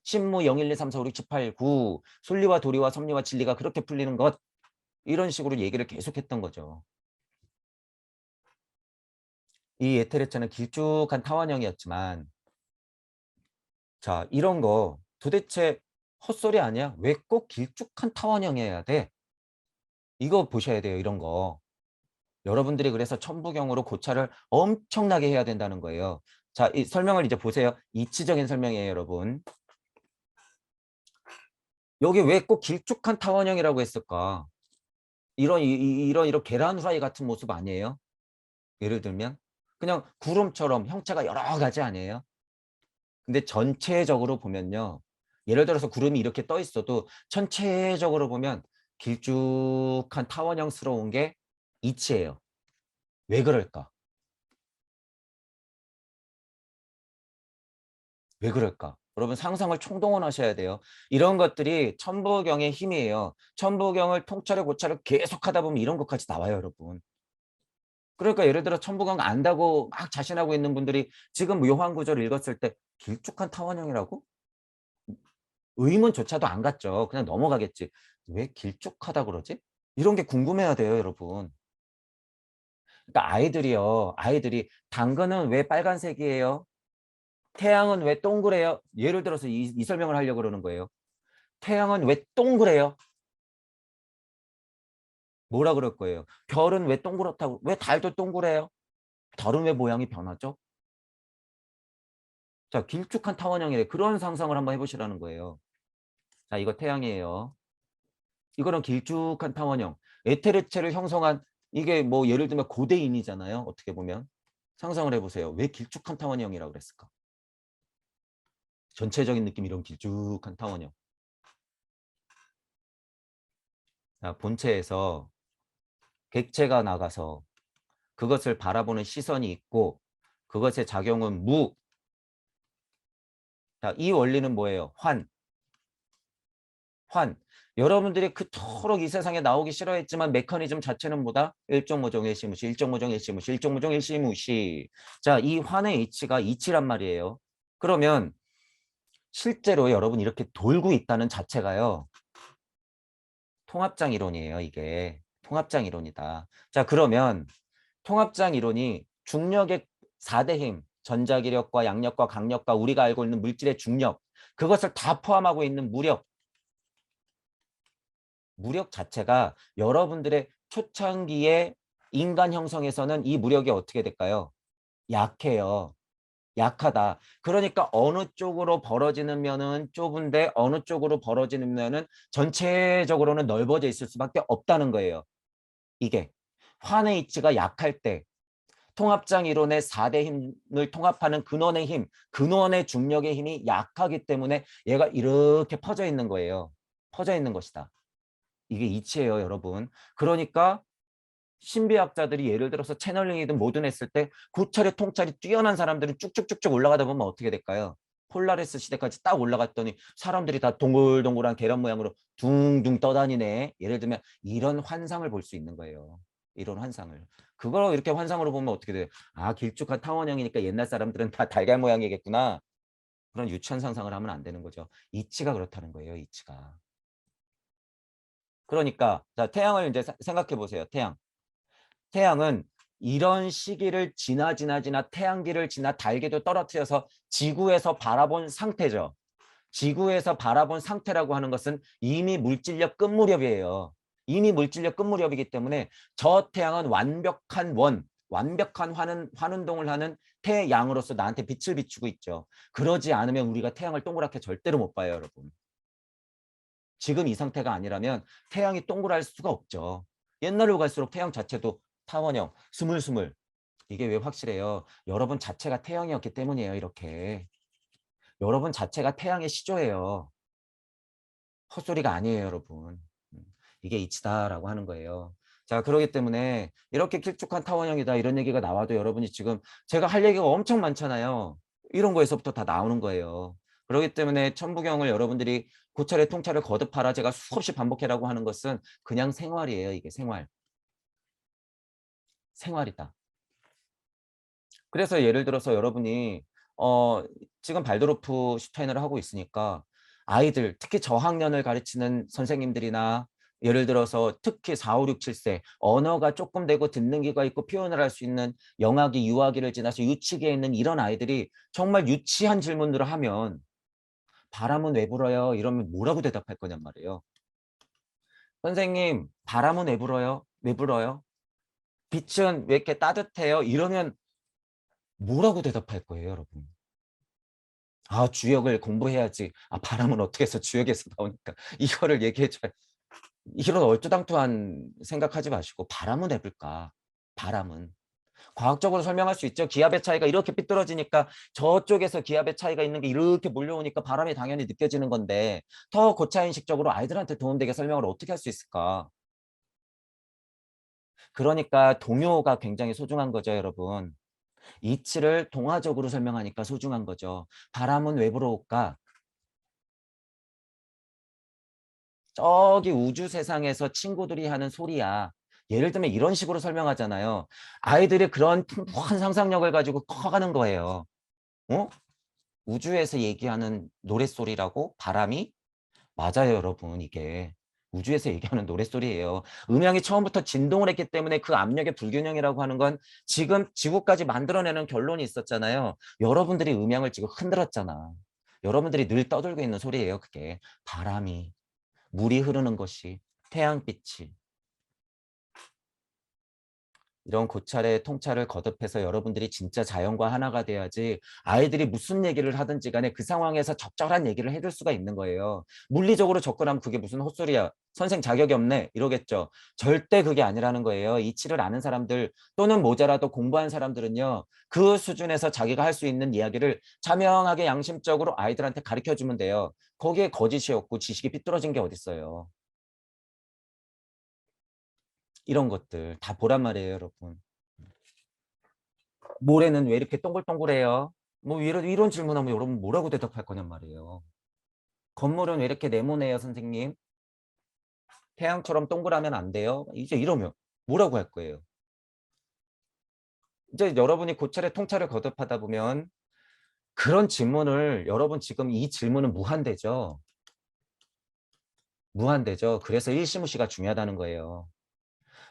신무 0, 1, 2, 3, 4, 5, 6, 7, 8, 9 순리와 도리와 섭리와 진리가 그렇게 풀리는 것 이런 식으로 얘기를 계속했던 거죠. 이 에테르체는 길쭉한 타원형이었지만 자 이런 거 도대체 헛소리 아니야? 왜 꼭 길쭉한 타원형이어야 돼? 이거 보셔야 돼요. 이런 거. 여러분들이 그래서 천부경으로 고찰을 엄청나게 해야 된다는 거예요. 자, 이 설명을 이제 보세요. 이치적인 설명이에요, 여러분. 여기 왜 꼭 길쭉한 타원형이라고 했을까? 이런 계란 후라이 같은 모습 아니에요? 예를 들면 그냥 구름처럼 형체가 여러 가지 아니에요? 근데 전체적으로 보면요. 예를 들어서 구름이 이렇게 떠 있어도 전체적으로 보면 길쭉한 타원형스러운 게 이치예요. 왜 그럴까? 왜 그럴까? 여러분 상상을 총동원하셔야 돼요. 이런 것들이 천부경의 힘이에요. 천부경을 통찰을 고찰을 계속 하다 보면 이런 것까지 나와요, 여러분. 그러니까 예를 들어 천부경 안다고 막 자신하고 있는 분들이 지금 묘한 구조를 읽었을 때 길쭉한 타원형이라고? 의문조차도 안 갔죠. 그냥 넘어가겠지. 왜 길쭉하다 그러지? 이런 게 궁금해야 돼요, 여러분. 그러니까 아이들이 당근은 왜 빨간색이에요? 태양은 왜 동그래요? 예를 들어서 이 설명을 하려고 그러는 거예요. 태양은 왜 동그래요? 뭐라 그럴 거예요? 별은 왜 동그랗다고? 왜 달도 동그래요? 달은 왜 모양이 변하죠? 자, 길쭉한 타원형이래. 그런 상상을 한번 해보시라는 거예요. 자, 이거 태양이에요. 이거는 길쭉한 타원형. 에테르체를 형성한 이게 뭐 예를 들면 고대인이잖아요. 어떻게 보면. 상상을 해보세요. 왜 길쭉한 타원형이라고 그랬을까? 전체적인 느낌 이런 길쭉한 타원형. 자, 본체에서 객체가 나가서 그것을 바라보는 시선이 있고 그것의 작용은 무. 자, 이 원리는 뭐예요? 환. 여러분들이 그토록 이 세상에 나오기 싫어했지만 메커니즘 자체는 뭐다? 일정모종 일시무시, 일정모종 일시무시, 일정모종 일시무시. 자, 이 환의 이치가 이치란 말이에요. 그러면 실제로 여러분 이렇게 돌고 있다는 자체가요. 통합장 이론이에요, 이게. 통합장 이론이다. 자, 그러면 통합장 이론이 중력의 4대 힘, 전자기력과 양력과 강력과 우리가 알고 있는 물질의 중력, 그것을 다 포함하고 있는 무력 자체가 여러분들의 초창기의 인간 형성에서는 이 무력이 어떻게 될까요? 약해요. 약하다. 그러니까 어느 쪽으로 벌어지는 면은 좁은데 어느 쪽으로 벌어지는 면은 전체적으로는 넓어져 있을 수밖에 없다는 거예요. 이게 환의 이치가 약할 때 통합장 이론의 4대 힘을 통합하는 근원의 힘, 근원의 중력의 힘이 약하기 때문에 얘가 이렇게 퍼져 있는 거예요. 퍼져 있는 것이다. 이게 이치예요, 여러분. 그러니까 신비학자들이 예를 들어서 채널링이든 뭐든 했을 때 고찰의 통찰이 뛰어난 사람들은 쭉쭉쭉쭉 올라가다 보면 어떻게 될까요? 폴라리스 시대까지 딱 올라갔더니 사람들이 다 동글동글한 계란 모양으로 둥둥 떠다니네. 예를 들면 이런 환상을 볼 수 있는 거예요. 이런 환상을. 그걸 이렇게 환상으로 보면 어떻게 돼요? 아, 길쭉한 타원형이니까 옛날 사람들은 다 달걀 모양이겠구나. 그런 유치한 상상을 하면 안 되는 거죠. 이치가 그렇다는 거예요. 이치가. 그러니까 자, 태양을 이제 생각해 보세요. 태양. 태양은 이런 시기를 지나 태양계를 지나 달계도 떨어뜨려서 지구에서 바라본 상태죠. 지구에서 바라본 상태라고 하는 것은 이미 물질력 끝무렵이에요. 이미 물질력 끝무렵이기 때문에 저 태양은 완벽한 완벽한 환운동을 하는 태양으로서 나한테 빛을 비추고 있죠. 그러지 않으면 우리가 태양을 동그랗게 절대로 못 봐요, 여러분. 지금 이 상태가 아니라면 태양이 동그랄 수가 없죠. 옛날로 갈수록 태양 자체도 타원형, 스물스물. 이게 왜 확실해요? 여러분 자체가 태양이었기 때문이에요, 이렇게. 여러분 자체가 태양의 시조예요. 헛소리가 아니에요, 여러분. 이게 이치다라고 하는 거예요. 자, 그러기 때문에 이렇게 길쭉한 타원형이다 이런 얘기가 나와도 여러분이 지금 제가 할 얘기가 엄청 많잖아요. 이런 거에서부터 다 나오는 거예요. 그렇기 때문에 천부경을 여러분들이 고찰의 통찰을 거듭하라 제가 수없이 반복해라고 하는 것은 그냥 생활이에요. 이게 생활. 생활이다. 그래서 예를 들어서 여러분이 지금 발도르프 슈타인을 하고 있으니까 아이들 특히 저학년을 가르치는 선생님들이나 예를 들어서 특히 4, 5, 6, 7세 언어가 조금 되고 듣는 귀가 있고 표현을 할 수 있는 영아기, 유아기를 지나서 유치기에 있는 이런 아이들이 정말 유치한 질문들을 하면 바람은 왜 불어요? 이러면 뭐라고 대답할 거냔 말이에요. 선생님, 바람은 왜 불어요? 왜 불어요? 빛은 왜 이렇게 따뜻해요? 이러면 뭐라고 대답할 거예요, 여러분? 아, 주역을 공부해야지. 아, 바람은 어떻게 해서 주역에서 나오니까 이거를 얘기해 줘야 이런 얼토당토한 생각하지 마시고 바람은 해볼까? 바람은. 과학적으로 설명할 수 있죠. 기압의 차이가 이렇게 삐뚤어지니까 저쪽에서 기압의 차이가 있는 게 이렇게 몰려오니까 바람이 당연히 느껴지는 건데 더 고차인식적으로 아이들한테 도움되게 설명을 어떻게 할 수 있을까? 그러니까 동요가 굉장히 소중한 거죠, 여러분. 이치를 동화적으로 설명하니까 소중한 거죠. 바람은 왜 불어올까? 저기 우주 세상에서 친구들이 하는 소리야. 예를 들면 이런 식으로 설명하잖아요. 아이들이 그런 풍부한 상상력을 가지고 커가는 거예요. 어? 우주에서 얘기하는 노랫소리라고? 바람이? 맞아요, 여러분. 이게. 우주에서 얘기하는 노랫소리예요. 음향이 처음부터 진동을 했기 때문에 그 압력의 불균형이라고 하는 건 지금 지구까지 만들어내는 결론이 있었잖아요. 여러분들이 음향을 지금 흔들었잖아. 여러분들이 늘 떠들고 있는 소리예요, 그게. 바람이. 물이 흐르는 것이, 태양빛이. 이런 고찰의 통찰을 거듭해서 여러분들이 진짜 자연과 하나가 돼야지 아이들이 무슨 얘기를 하든지 간에 그 상황에서 적절한 얘기를 해줄 수가 있는 거예요. 물리적으로 접근하면 그게 무슨 헛소리야. 선생 자격이 없네. 이러겠죠. 절대 그게 아니라는 거예요. 이치를 아는 사람들 또는 모자라도 공부한 사람들은요. 그 수준에서 자기가 할 수 있는 이야기를 자명하게 양심적으로 아이들한테 가르쳐주면 돼요. 거기에 거짓이 없고 지식이 삐뚤어진 게 어딨어요. 이런 것들 다 보란 말이에요, 여러분. 모래는 왜 이렇게 동글동글해요? 뭐 이런 질문하면 여러분 뭐라고 대답할 거냔 말이에요. 건물은 왜 이렇게 네모네요, 선생님? 태양처럼 동그라면 안 돼요? 이제 이러면 뭐라고 할 거예요? 이제 여러분이 고찰의 통찰을 거듭하다 보면 그런 질문을 여러분 지금 이 질문은 무한대죠. 무한대죠. 그래서 일시무시가 중요하다는 거예요.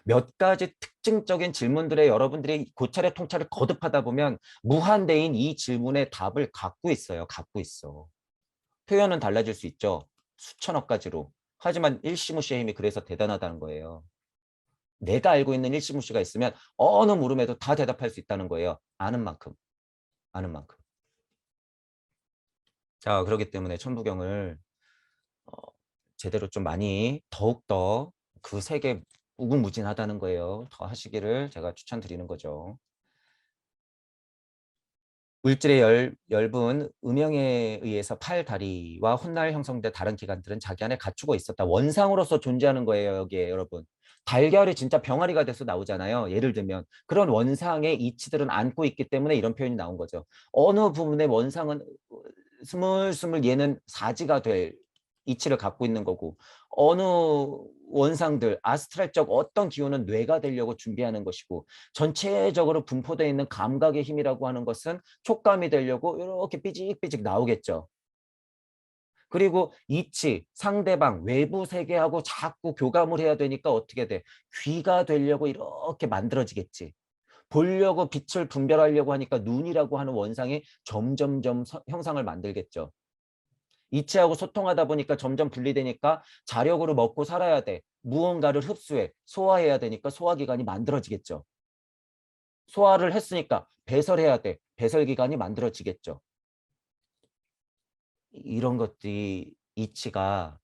몇 가지 특징적인 질문들에 여러분들이 고찰의 통찰을 거듭하다 보면 무한대인 이 질문의 답을 갖고 있어요. 갖고 있어. 표현은 달라질 수 있죠. 수천억 가지로. 하지만 일시무시의 힘이 그래서 대단하다는 거예요. 내가 알고 있는 일시무시가 있으면 어느 물음에도 다 대답할 수 있다는 거예요. 아는 만큼. 아는 만큼. 자, 그렇기 때문에 천부경을 어, 제대로 좀 많이 더욱더 그 세계 무궁무진하다는 거예요. 더 하시기를 제가 추천드리는 거죠. 물질의 열분, 음영에 의해서 팔, 다리와 훗날 형성된 다른 기관들은 자기 안에 갖추고 있었다. 원상으로서 존재하는 거예요, 여기에 여러분. 달걀이 진짜 병아리가 돼서 나오잖아요. 예를 들면 그런 원상의 이치들은 안고 있기 때문에 이런 표현이 나온 거죠. 어느 부분의 원상은 스물스물 얘는 사지가 될 이치를 갖고 있는 거고 어느 원상들 아스트랄적 어떤 기운은 뇌가 되려고 준비하는 것이고 전체적으로 분포되어 있는 감각의 힘이라고 하는 것은 촉감이 되려고 이렇게 삐직삐직 나오겠죠. 그리고 이치, 상대방, 외부 세계하고 자꾸 교감을 해야 되니까 어떻게 돼? 귀가 되려고 이렇게 만들어지겠지. 보려고 빛을 분별하려고 하니까 눈이라고 하는 원상이 점점점 형상을 만들겠죠. 이치하고 소통하다 보니까 점점 분리되니까 자력으로 먹고 살아야 돼. 무언가를 흡수해, 소화해야 되니까 소화기관이 만들어지겠죠. 소화를 했으니까 배설해야 돼. 배설기관이 만들어지겠죠. 이런 것들이 이치가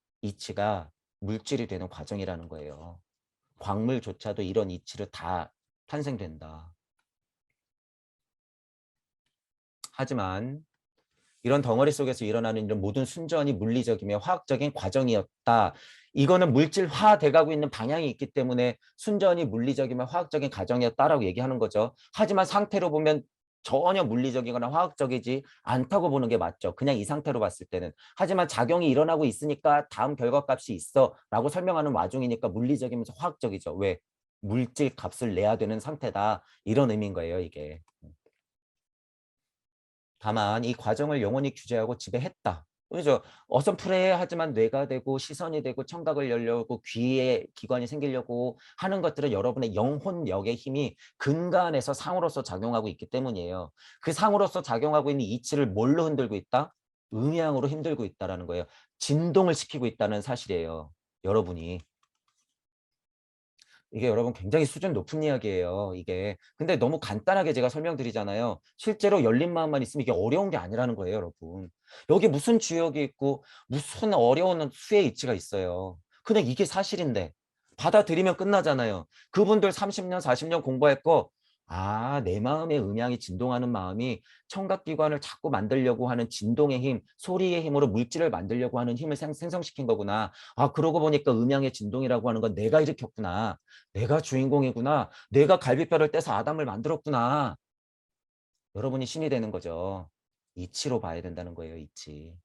물질이 되는 과정이라는 거예요. 광물조차도 이런 이치로 다 탄생된다. 하지만 이런 덩어리 속에서 일어나는 이런 모든 순전히 물리적이며 화학적인 과정이었다. 이거는 물질화 돼가고 있는 방향이 있기 때문에 순전히 물리적이며 화학적인 과정이었다라고 얘기하는 거죠. 하지만 상태로 보면 전혀 물리적이거나 화학적이지 않다고 보는 게 맞죠. 그냥 이 상태로 봤을 때는. 하지만 작용이 일어나고 있으니까 다음 결과값이 있어 라고 설명하는 와중이니까 물리적이면서 화학적이죠. 왜? 물질 값을 내야 되는 상태다. 이런 의미인 거예요, 이게. 다만 이 과정을 영원히 규제하고 지배했다. 그죠? 어선프레하지만 뇌가 되고 시선이 되고 청각을 열려고 귀에 기관이 생기려고 하는 것들은 여러분의 영혼력의 힘이 근간에서 상으로서 작용하고 있기 때문이에요. 그 상으로서 작용하고 있는 이치를 뭘로 흔들고 있다? 음양으로 힘들고 있다는 거예요. 진동을 시키고 있다는 사실이에요. 여러분이. 이게 여러분 굉장히 수준 높은 이야기예요. 이게. 근데 너무 간단하게 제가 설명드리잖아요. 실제로 열린 마음만 있으면 이게 어려운 게 아니라는 거예요, 여러분. 여기 무슨 주역이 있고 무슨 어려운 수의 이치가 있어요. 그냥 이게 사실인데 받아들이면 끝나잖아요. 그분들 30년, 40년 공부할 거 내 마음의 음향이 진동하는 마음이 청각기관을 자꾸 만들려고 하는 진동의 힘, 소리의 힘으로 물질을 만들려고 하는 힘을 생성시킨 거구나. 그러고 보니까 음향의 진동이라고 하는 건 내가 일으켰구나. 내가 주인공이구나. 내가 갈비뼈를 떼서 아담을 만들었구나. 여러분이 신이 되는 거죠. 이치로 봐야 된다는 거예요. 이치.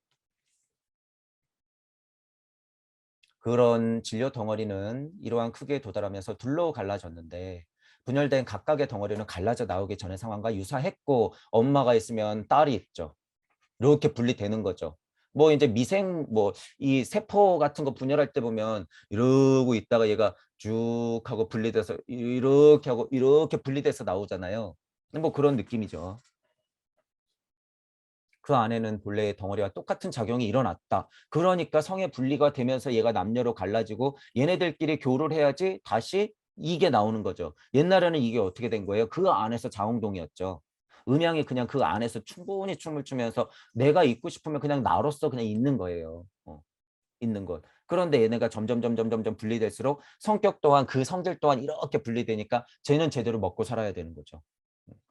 그런 진료 덩어리는 이러한 크기에 도달하면서 둘로 갈라졌는데 분열된 각각의 덩어리는 갈라져 나오기 전의 상황과 유사했고 엄마가 있으면 딸이 있죠. 이렇게 분리되는 거죠. 뭐 이제 이 세포 같은 거 분열할 때 보면 이러고 있다가 얘가 쭉 하고 분리돼서 이렇게 하고 이렇게 분리돼서 나오잖아요. 뭐 그런 느낌이죠. 그 안에는 본래의 덩어리와 똑같은 작용이 일어났다. 그러니까 성의 분리가 되면서 얘가 남녀로 갈라지고 얘네들끼리 교류를 해야지 다시 이게 나오는 거죠. 옛날에는 이게 어떻게 된 거예요? 그 안에서 자웅동이었죠. 음양이 그냥 그 안에서 충분히 춤을 추면서 내가 있고 싶으면 그냥 나로서 그냥 있는 거예요. 있는 것. 그런데 얘네가 점점 분리될수록 성격 또한 그 성질 또한 이렇게 분리되니까 쟤는 제대로 먹고 살아야 되는 거죠.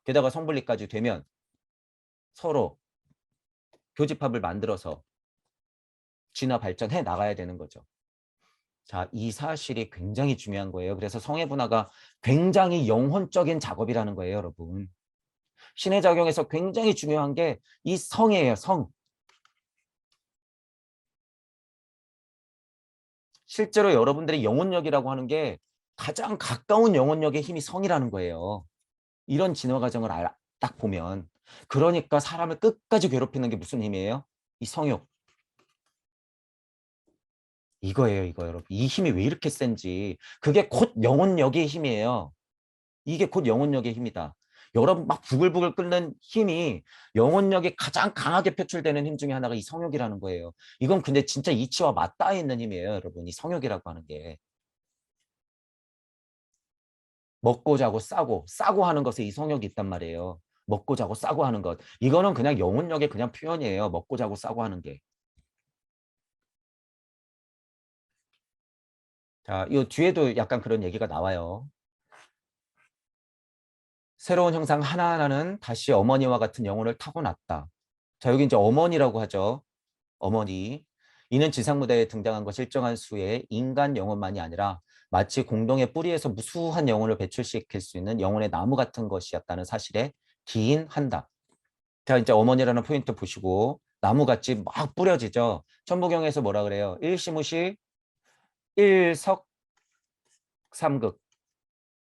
게다가 성분리까지 되면 서로 교집합을 만들어서 진화 발전해 나가야 되는 거죠. 자, 이 사실이 굉장히 중요한 거예요. 그래서 성의 분화가 굉장히 영혼적인 작업이라는 거예요, 여러분. 신의 작용에서 굉장히 중요한 게 이 성이에요, 성. 실제로 여러분들의 영혼력이라고 하는 게 가장 가까운 영혼력의 힘이 성이라는 거예요. 이런 진화 과정을 딱 보면. 그러니까 사람을 끝까지 괴롭히는 게 무슨 힘이에요? 이 성욕. 이거예요, 이거 여러분. 이 힘이 왜 이렇게 센지. 그게 곧 영혼력의 힘이에요. 이게 곧 영혼력의 힘이다. 여러분 막 부글부글 끓는 힘이 영혼력이 가장 강하게 표출되는 힘 중에 하나가 이 성욕이라는 거예요. 이건 근데 진짜 이치와 맞닿아 있는 힘이에요, 여러분. 이 성욕이라고 하는 게. 먹고 자고 싸고 하는 것에 이 성욕이 있단 말이에요. 먹고 자고 싸고 하는 것. 이거는 그냥 영혼력의 그냥 표현이에요. 먹고 자고 싸고 하는 게. 자, 이 뒤에도 약간 그런 얘기가 나와요. 새로운 형상 하나하나는 다시 어머니와 같은 영혼을 타고났다. 자, 여기 이제 어머니라고 하죠. 어머니. 이는 지상무대에 등장한 것이 일정한 수의 인간 영혼만이 아니라 마치 공동의 뿌리에서 무수한 영혼을 배출시킬 수 있는 영혼의 나무 같은 것이었다는 사실에 기인한다. 자, 이제 어머니라는 포인트 보시고 나무같이 막 뿌려지죠. 천부경에서 뭐라 그래요? 일시무시 일석삼극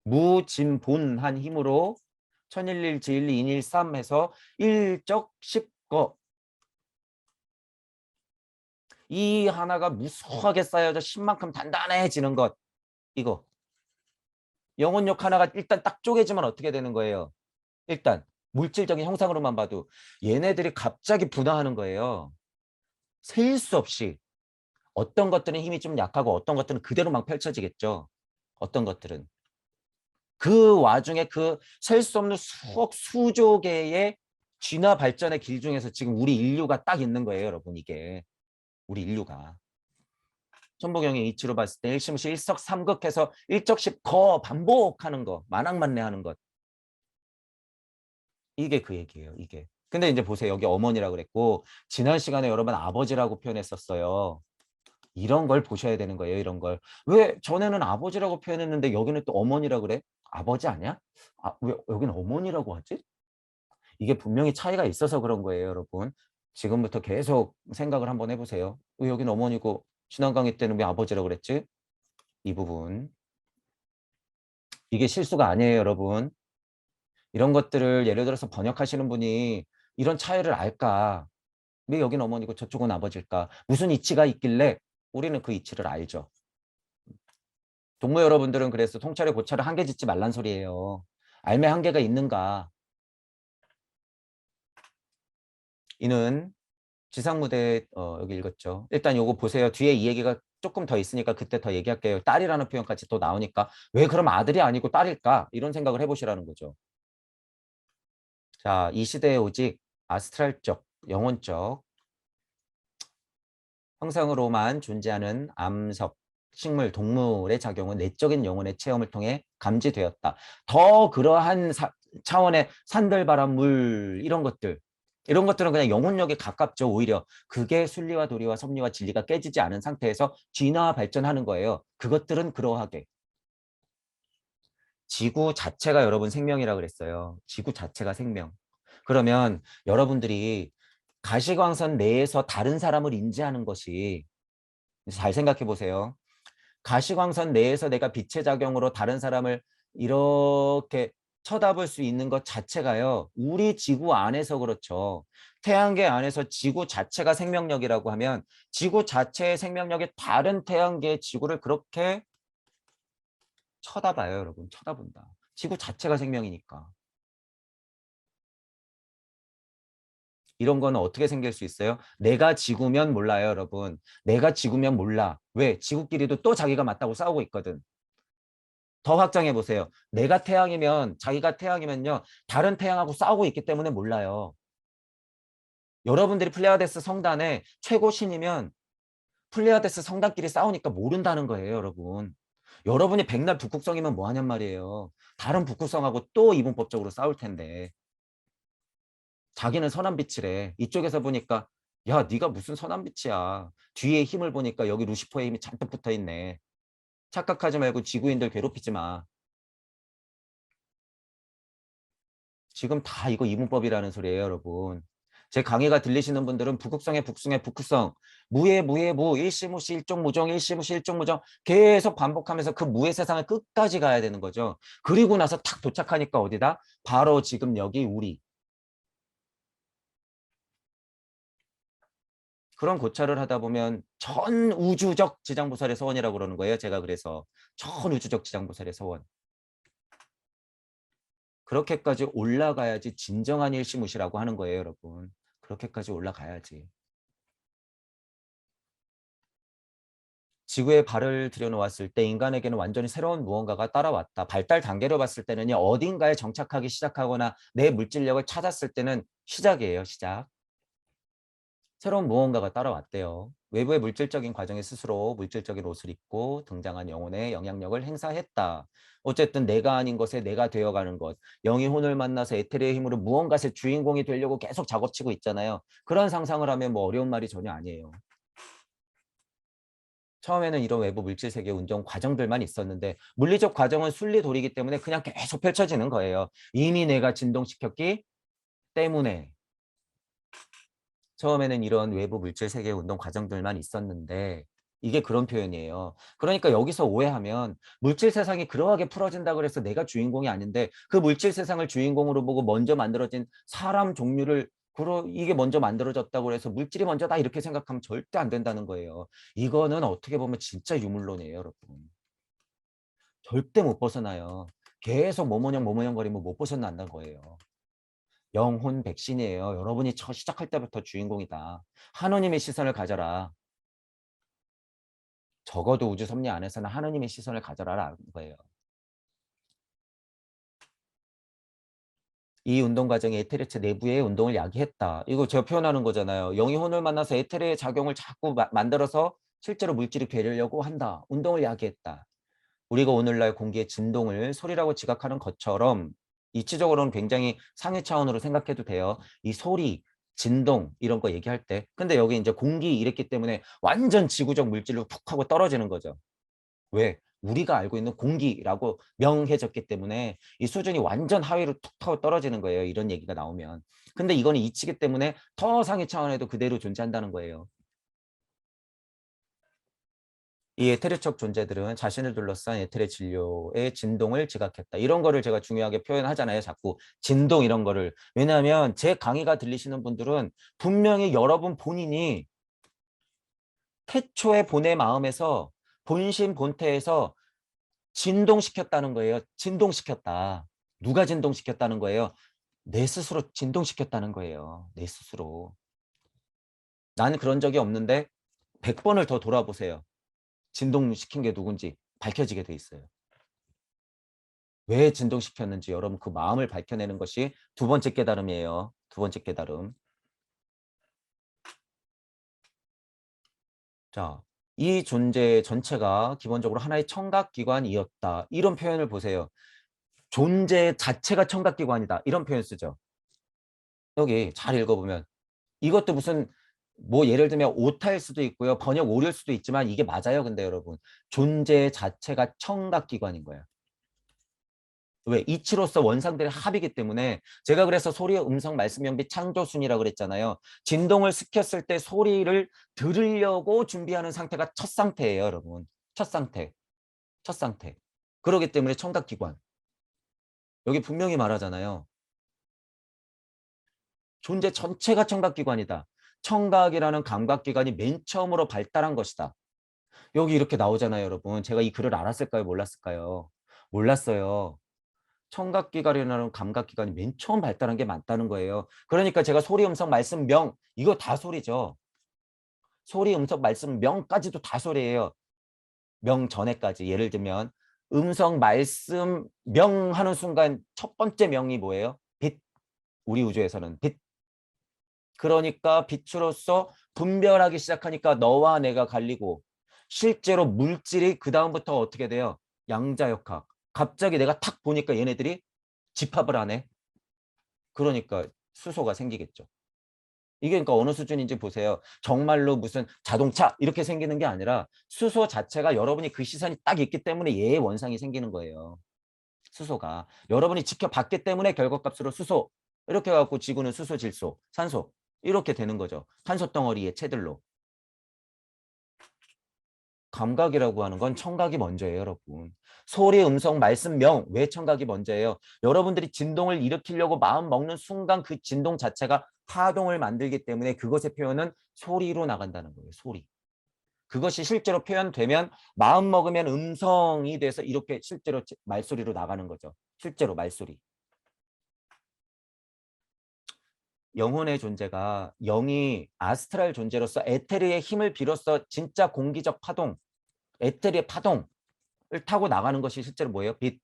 무진본한 힘으로 천일일 지일리 인일삼 해서 일적십거 이 하나가 무수하게 쌓여져 신만큼 단단해지는 것 이거 영혼력 하나가 일단 딱 쪼개지면 어떻게 되는 거예요? 일단 물질적인 형상으로만 봐도 얘네들이 갑자기 분화하는 거예요. 셀 수 없이 어떤 것들은 힘이 좀 약하고 어떤 것들은 그대로 막 펼쳐지겠죠. 어떤 것들은 그 와중에 그 셀 수 없는 수억 수조 개의 진화 발전의 길 중에서 지금 우리 인류가 딱 있는 거예요, 여러분. 이게 우리 인류가 천부경의 이치로 봤을 때 일심시 일석삼극해서 일적십거 반복하는 거, 만학만내하는 것 이게 그 얘기예요. 이게. 근데 이제 보세요. 여기 어머니라고 그랬고 지난 시간에 여러 번 아버지라고 표현했었어요. 이런 걸 보셔야 되는 거예요. 이런 걸. 왜 전에는 아버지라고 표현했는데 여기는 또 어머니라고 그래? 아버지 아니야? 아, 왜 여기는 어머니라고 하지? 이게 분명히 차이가 있어서 그런 거예요, 여러분. 지금부터 계속 생각을 한번 해보세요. 왜 여기는 어머니고 지난 강의 때는 왜 아버지라고 그랬지? 이 부분. 이게 실수가 아니에요, 여러분. 이런 것들을 예를 들어서 번역하시는 분이 이런 차이를 알까? 왜 여기는 어머니고 저쪽은 아버지일까? 무슨 이치가 있길래 우리는 그 이치를 알죠. 동무 여러분들은 그래서 통찰에 고찰을 한계 짓지 말란 소리예요. 알매 한계가 있는가? 이는 지상무대 여기 읽었죠. 일단 요거 보세요. 뒤에 이 얘기가 조금 더 있으니까 그때 더 얘기할게요. 딸이라는 표현까지 또 나오니까 왜 그럼 아들이 아니고 딸일까? 이런 생각을 해보시라는 거죠. 자, 이 시대에 오직 아스트랄적, 영혼적 형상으로만 존재하는 암석, 식물, 동물의 작용은 내적인 영혼의 체험을 통해 감지되었다. 더 그러한 차원의 산들, 바람, 물 이런 것들 이런 것들은 그냥 영혼력에 가깝죠. 오히려 그게 순리와 도리와 섭리와 진리가 깨지지 않은 상태에서 진화 발전하는 거예요. 그것들은 그러하게 지구 자체가 여러분 생명이라 그랬어요. 지구 자체가 생명. 그러면 여러분들이 가시광선 내에서 다른 사람을 인지하는 것이 잘 생각해 보세요. 가시광선 내에서 내가 빛의 작용으로 다른 사람을 이렇게 쳐다볼 수 있는 것 자체가요. 우리 지구 안에서 그렇죠. 태양계 안에서 지구 자체가 생명력이라고 하면 지구 자체의 생명력이 다른 태양계의 지구를 그렇게 쳐다봐요, 여러분. 쳐다본다. 지구 자체가 생명이니까. 이런 거는 어떻게 생길 수 있어요? 내가 지구면 몰라요, 여러분. 내가 지구면 몰라. 왜? 지구끼리도 또 자기가 맞다고 싸우고 있거든. 더 확장해 보세요. 내가 태양이면 자기가 태양이면요. 다른 태양하고 싸우고 있기 때문에 몰라요. 여러분들이 플레이아데스 성단의 최고 신이면 플레이아데스 성단끼리 싸우니까 모른다는 거예요, 여러분. 여러분이 백날 북극성이면 뭐 하냔 말이에요. 다른 북극성하고 또 이분법적으로 싸울 텐데. 자기는 선한 빛이래. 이쪽에서 보니까 야, 네가 무슨 선한 빛이야. 뒤에 힘을 보니까 여기 루시퍼의 힘이 잔뜩 붙어 있네. 착각하지 말고 지구인들 괴롭히지 마. 지금 다 이거 이분법이라는 소리예요, 여러분. 제 강의가 들리시는 분들은 북극성의 북승의 북극성, 무의 무의 무, 일시무시 일종무종, 일시무시 일종무종 계속 반복하면서 그 무의 세상을 끝까지 가야 되는 거죠. 그리고 나서 탁 도착하니까 어디다? 바로 지금 여기 우리. 그런 고찰을 하다 보면 전 우주적 지장보살의 서원이라고 그러는 거예요. 제가 그래서 전 우주적 지장보살의 서원. 그렇게까지 올라가야지 진정한 일시무시라고 하는 거예요, 여러분. 그렇게까지 올라가야지. 지구에 발을 들여놓았을 때 인간에게는 완전히 새로운 무언가가 따라왔다. 발달 단계로 봤을 때는 어딘가에 정착하기 시작하거나 내 물질력을 찾았을 때는 시작이에요, 시작. 새로운 무언가가 따라왔대요. 외부의 물질적인 과정에 스스로 물질적인 옷을 입고 등장한 영혼의 영향력을 행사했다. 어쨌든 내가 아닌 것에 내가 되어가는 것. 영이 혼을 만나서 에테르의 힘으로 무언가의 주인공이 되려고 계속 작업치고 있잖아요. 그런 상상을 하면 뭐 어려운 말이 전혀 아니에요. 처음에는 이런 외부 물질 세계 운동 과정들만 있었는데 물리적 과정은 순리돌이기 때문에 그냥 계속 펼쳐지는 거예요. 이미 내가 진동시켰기 때문에. 처음에는 이런 외부 물질 세계 운동 과정들만 있었는데 이게 그런 표현이에요. 그러니까 여기서 오해하면 물질 세상이 그러하게 풀어진다 그래서 내가 주인공이 아닌데 그 물질 세상을 주인공으로 보고 먼저 만들어진 사람 종류를 이게 먼저 만들어졌다고 해서 물질이 먼저다 이렇게 생각하면 절대 안 된다는 거예요. 이거는 어떻게 보면 진짜 유물론이에요, 여러분. 절대 못 벗어나요. 계속 모모형거리면 못 벗어난다는 거예요. 영혼 백신이에요. 여러분이 시작할 때부터 주인공이다. 하느님의 시선을 가져라. 적어도 우주 섭리 안에서는 하느님의 시선을 가져라라는 거예요. 이 운동 과정이 에테르체 내부의 운동을 야기했다. 이거 제가 표현하는 거잖아요. 영이 혼을 만나서 에테르의 작용을 자꾸 만들어서 실제로 물질이 되려고 한다. 운동을 야기했다. 우리가 오늘날 공기의 진동을 소리라고 지각하는 것처럼 이치적으로는 굉장히 상위 차원으로 생각해도 돼요. 이 소리, 진동 이런 거 얘기할 때. 근데 여기 이제 공기 이랬기 때문에 완전 지구적 물질로 툭 하고 떨어지는 거죠. 왜? 우리가 알고 있는 공기라고 명해졌기 때문에 이 수준이 완전 하위로 툭 하고 떨어지는 거예요. 이런 얘기가 나오면. 근데 이거는 이치기 때문에 더 상위 차원에도 그대로 존재한다는 거예요. 이 에테르적 존재들은 자신을 둘러싼 에테르 진료의 진동을 지각했다. 이런 거를 제가 중요하게 표현하잖아요. 자꾸 진동 이런 거를. 왜냐하면 제 강의가 들리시는 분들은 분명히 여러분 본인이 태초의 본의 마음에서 본심 본태에서 진동시켰다는 거예요. 진동시켰다. 누가 진동시켰다는 거예요? 내 스스로 진동시켰다는 거예요. 내 스스로. 나는 그런 적이 없는데 100번을 더 돌아보세요. 진동시킨 게 누군지 밝혀지게 돼 있어요. 왜 진동시켰는지 여러분 그 마음을 밝혀내는 것이 두 번째 깨달음이에요. 두 번째 깨달음. 자, 이 존재 전체가 기본적으로 하나의 청각기관이었다. 이런 표현을 보세요. 존재 자체가 청각기관이다. 이런 표현 쓰죠. 여기 잘 읽어보면 이것도 무슨 뭐 예를 들면 오타일 수도 있고요. 번역 오류일 수도 있지만 이게 맞아요. 근데 여러분 존재 자체가 청각기관인 거예요. 왜? 이치로서 원상들의 합이기 때문에 제가 그래서 소리, 음성, 말씀, 연비, 창조순이라고 그랬잖아요. 진동을 시켰을 때 소리를 들으려고 준비하는 상태가 첫 상태예요, 여러분. 첫 상태. 첫 상태. 그러기 때문에 청각기관. 여기 분명히 말하잖아요. 존재 전체가 청각기관이다. 청각이라는 감각기관이 맨 처음으로 발달한 것이다. 여기 이렇게 나오잖아요, 여러분. 제가 이 글을 알았을까요? 몰랐을까요? 몰랐어요. 청각기관이라는 감각기관이 맨 처음 발달한 게 맞다는 거예요. 그러니까 제가 소리, 음성, 말씀, 명 이거 다 소리죠. 소리, 음성, 말씀, 명까지도 다 소리예요. 명 전에까지. 예를 들면 음성, 말씀, 명 하는 순간 첫 번째 명이 뭐예요? 빛. 우리 우주에서는 빛. 그러니까 빛으로서 분별하기 시작하니까 너와 내가 갈리고 실제로 물질이 그 다음부터 어떻게 돼요? 양자역학. 갑자기 내가 탁 보니까 얘네들이 집합을 하네. 그러니까 수소가 생기겠죠. 이게 그러니까 어느 수준인지 보세요. 정말로 무슨 자동차 이렇게 생기는 게 아니라 수소 자체가 여러분이 그 시선이 딱 있기 때문에 얘의 원상이 생기는 거예요. 수소가. 여러분이 지켜봤기 때문에 결과값으로 수소 이렇게 해갖고 지구는 수소, 질소, 산소 이렇게 되는 거죠. 탄소 덩어리의 채들로. 감각이라고 하는 건 청각이 먼저예요, 여러분. 소리, 음성, 말씀, 명. 왜 청각이 먼저예요? 여러분들이 진동을 일으키려고 마음 먹는 순간 그 진동 자체가 파동을 만들기 때문에 그것의 표현은 소리로 나간다는 거예요. 소리. 그것이 실제로 표현되면 마음 먹으면 음성이 돼서 이렇게 실제로 말소리로 나가는 거죠. 실제로 말소리. 영혼의 존재가 영이 아스트랄 존재로서 에테르의 힘을 빌어서 진짜 공기적 파동, 에테르의 파동을 타고 나가는 것이 실제로 뭐예요? 빛.